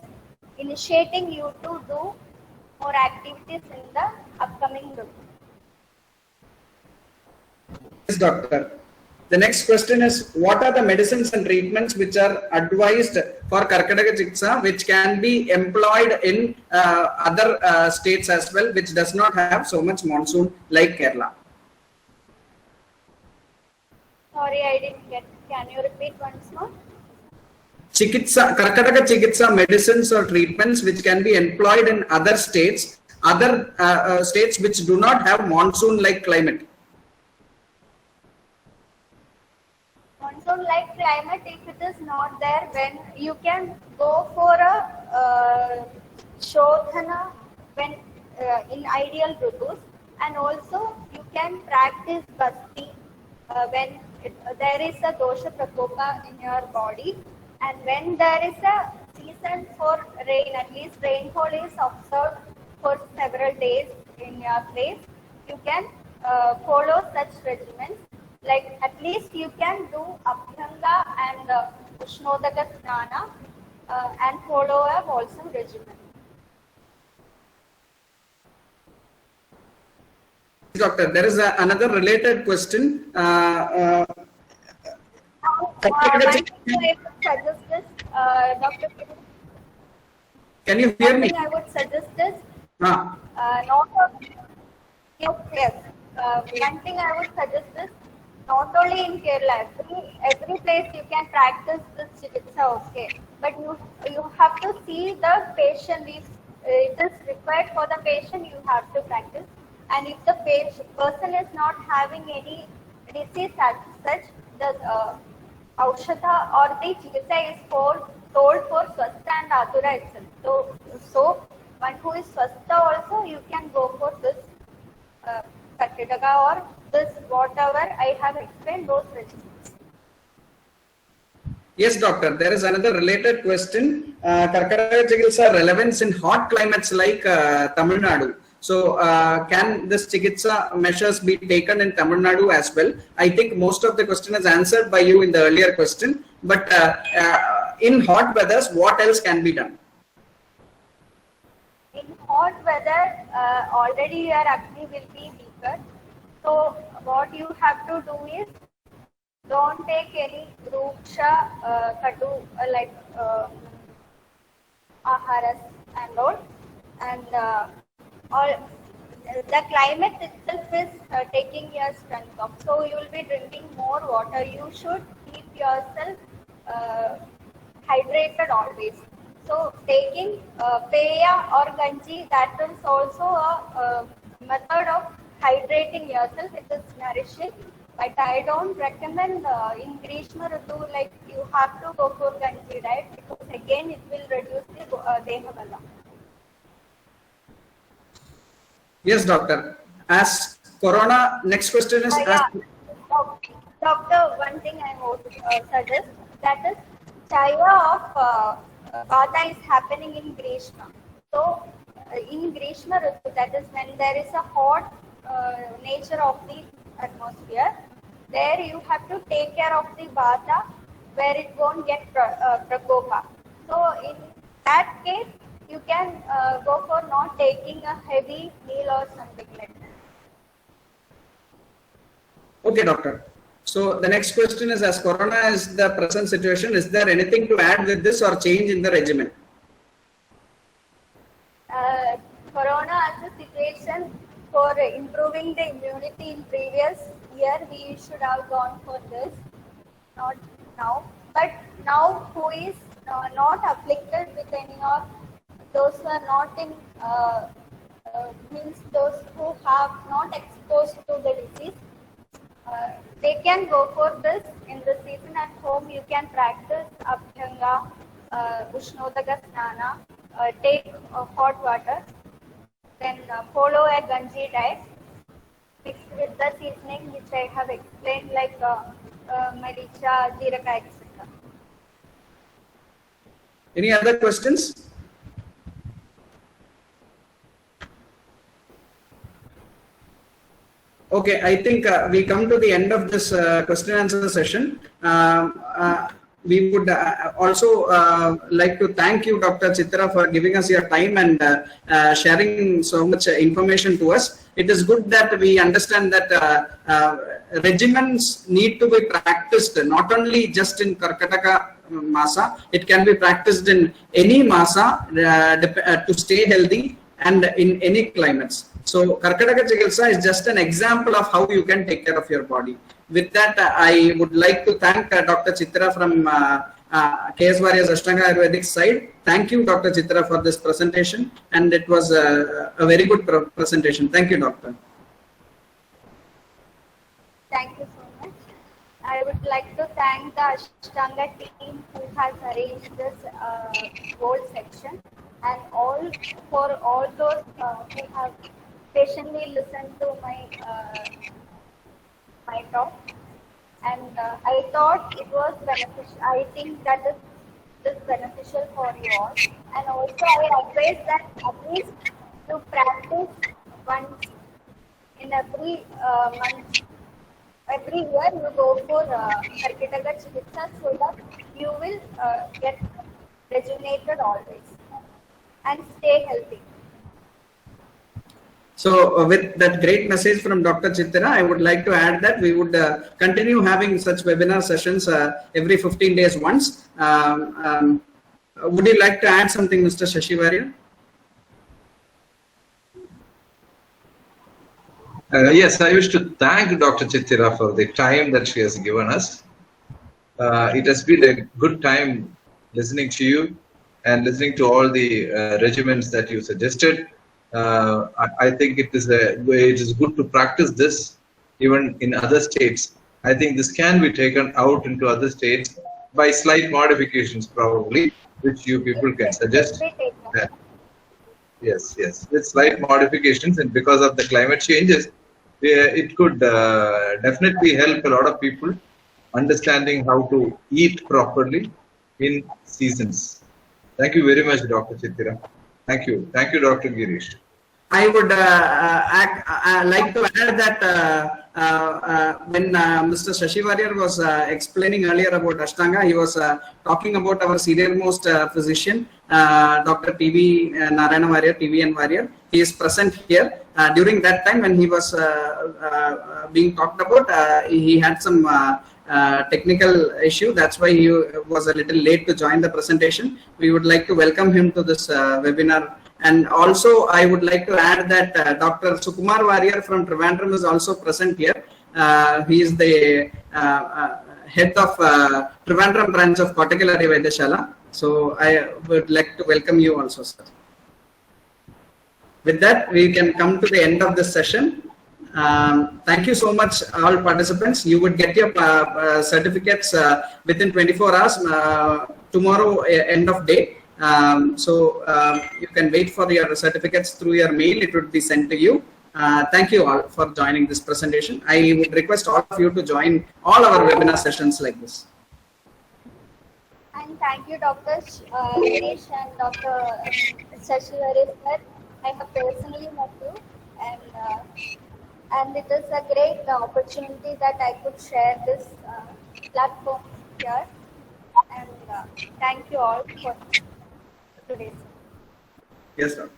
initiating you to do more activities in the upcoming routine. Yes, doctor. The next question is, what are the medicines and treatments which are advised for Karkataka Chikitsa which can be employed in other states as well, which does not have so much monsoon like Kerala? Sorry, I didn't get. Can you repeat once more? Chikitsa, Karkataka Chikitsa medicines or treatments which can be employed in other states, states which do not have monsoon-like climate. Monsoon-like climate, if it is not there, when you can go for a Shodhana when in ideal ritus, and also you can practice Bhakti when there is a dosha prakopa in your body, and when there is a season for rain, at least rainfall is observed for several days in your place, you can follow such regimens. Like at least you can do Abhyanga and Ushnodaka Snana and follow a wholesome regimen. Doctor, there is another related question. One thing I would suggest is, Dr. Can you hear me? One thing I would suggest is, Ah. not only, yes, one thing I would suggest is, not only in Kerala, every place you can practice this chikitsa, okay, but you have to see the patient. If it is required for the patient, you have to practice. And if the person is not having any disease as such, the Aushadha or the chikitsa is told for Swastha and Atura itself. So one who is Swastha also, you can go for this Karkataka or this whatever I have explained, those regimens. Yes, doctor. There is another related question. Karkataka chikitsa relevance in hot climates like Tamil Nadu. So, can this chikitsa measures be taken in Tamil Nadu as well? I think most of the question is answered by you in the earlier question. But in hot weathers, what else can be done? In hot weather, already your acne will be weaker. So, what you have to do is, don't take any ruksha, katu, like aharas and all. And the climate itself is taking your strength off. So you will be drinking more water. You should keep yourself hydrated always. So taking peya or ganji, that is also a method of hydrating yourself. It is nourishing. But I don't recommend in Grishma Ritu, like you have to go for ganji, right? Because again it will reduce the Deha Bala. Yes, doctor. As corona, next question is. Doctor, one thing I would suggest, that is chaya of Vata is happening in Grishma. So in Grishma Ritu, that is when there is a hot nature of the atmosphere, there you have to take care of the Vata where it won't get prakopa. So in that case, you can go for not taking a heavy meal or something like that. Okay, doctor. So the next question is, as corona is the present situation, is there anything to add with this or change in the regimen? Corona as a situation, for improving the immunity in previous year, we should have gone for this, not now. But now who is not afflicted with any of those who are not in, means those who have not exposed to the disease, they can go for this in the season at home. You can practice Abhyanga, Ushnodaka Snana, take hot water, then follow a Ganji diet mixed with the seasoning which I have explained, like Maricha, Jeeraka, etc. Any other questions? Okay, I think we come to the end of this question and answer session. We would also like to thank you, Dr. Chitra, for giving us your time and sharing so much information to us. It is good that we understand that regimens need to be practiced not only just in Karkataka Masa, it can be practiced in any Masa to stay healthy and in any climates. So Karkataka Chikitsa is just an example of how you can take care of your body. With that, I would like to thank Dr. Chitra from KS Warriors Ashtanga Ayurvedic side. Thank you, Dr. Chitra, for this presentation, and it was a very good presentation. Thank you, Doctor. Thank you so much. I would like to thank the Ashtanga team who has arranged this whole section, and for all those who have patiently listened to my talk, and I thought it was beneficial. I think that is beneficial for you all, and also I advise that at least to practice once in every month. Every year you go for Karkataka Chikitsa so that you will get rejuvenated always. And stay healthy. So with that great message from Dr. Chitira, I would like to add that we would continue having such webinar sessions every 15 days once. Would you like to add something, Mr. Shashi Warrier? Yes, I wish to thank Dr. Chitira for the time that she has given us. It has been a good time listening to you and listening to all the regimens that you suggested. I think it is good to practice this even in other states. I think this can be taken out into other states by slight modifications, probably, which you people can suggest. Yes, with slight modifications, and because of the climate changes, it could definitely help a lot of people understanding how to eat properly in seasons. Thank you very much, Dr. Chitira. Thank you, Dr. Girish. I would like to add that when Mr. Shashi Warrier was explaining earlier about Ashtanga, he was talking about our senior most physician, Dr. T.V. Narayana Warrier, TVN Warrior. He is present here. During that time when he was being talked about, he had some technical issue. That's why he was a little late to join the presentation. We would like to welcome him to this webinar. And also, I would like to add that Dr. Sukumar Warrier from Trivandrum is also present here. He is the head of Trivandrum branch of Kottakalari Vaidyashala. So I would like to welcome you also, sir. With that, we can come to the end of this session. Thank you so much, all participants. You would get your certificates within 24 hours, tomorrow, end of day. So you can wait for your certificates through your mail. It would be sent to you. Thank you all for joining this presentation. I would request all of you to join all our webinar sessions like this. And thank you, Dr. Girish and Dr. Shashi Warrier, sir. I have personally met you, and it is a great opportunity that I could share this platform here. And thank you all for today. Yes, sir.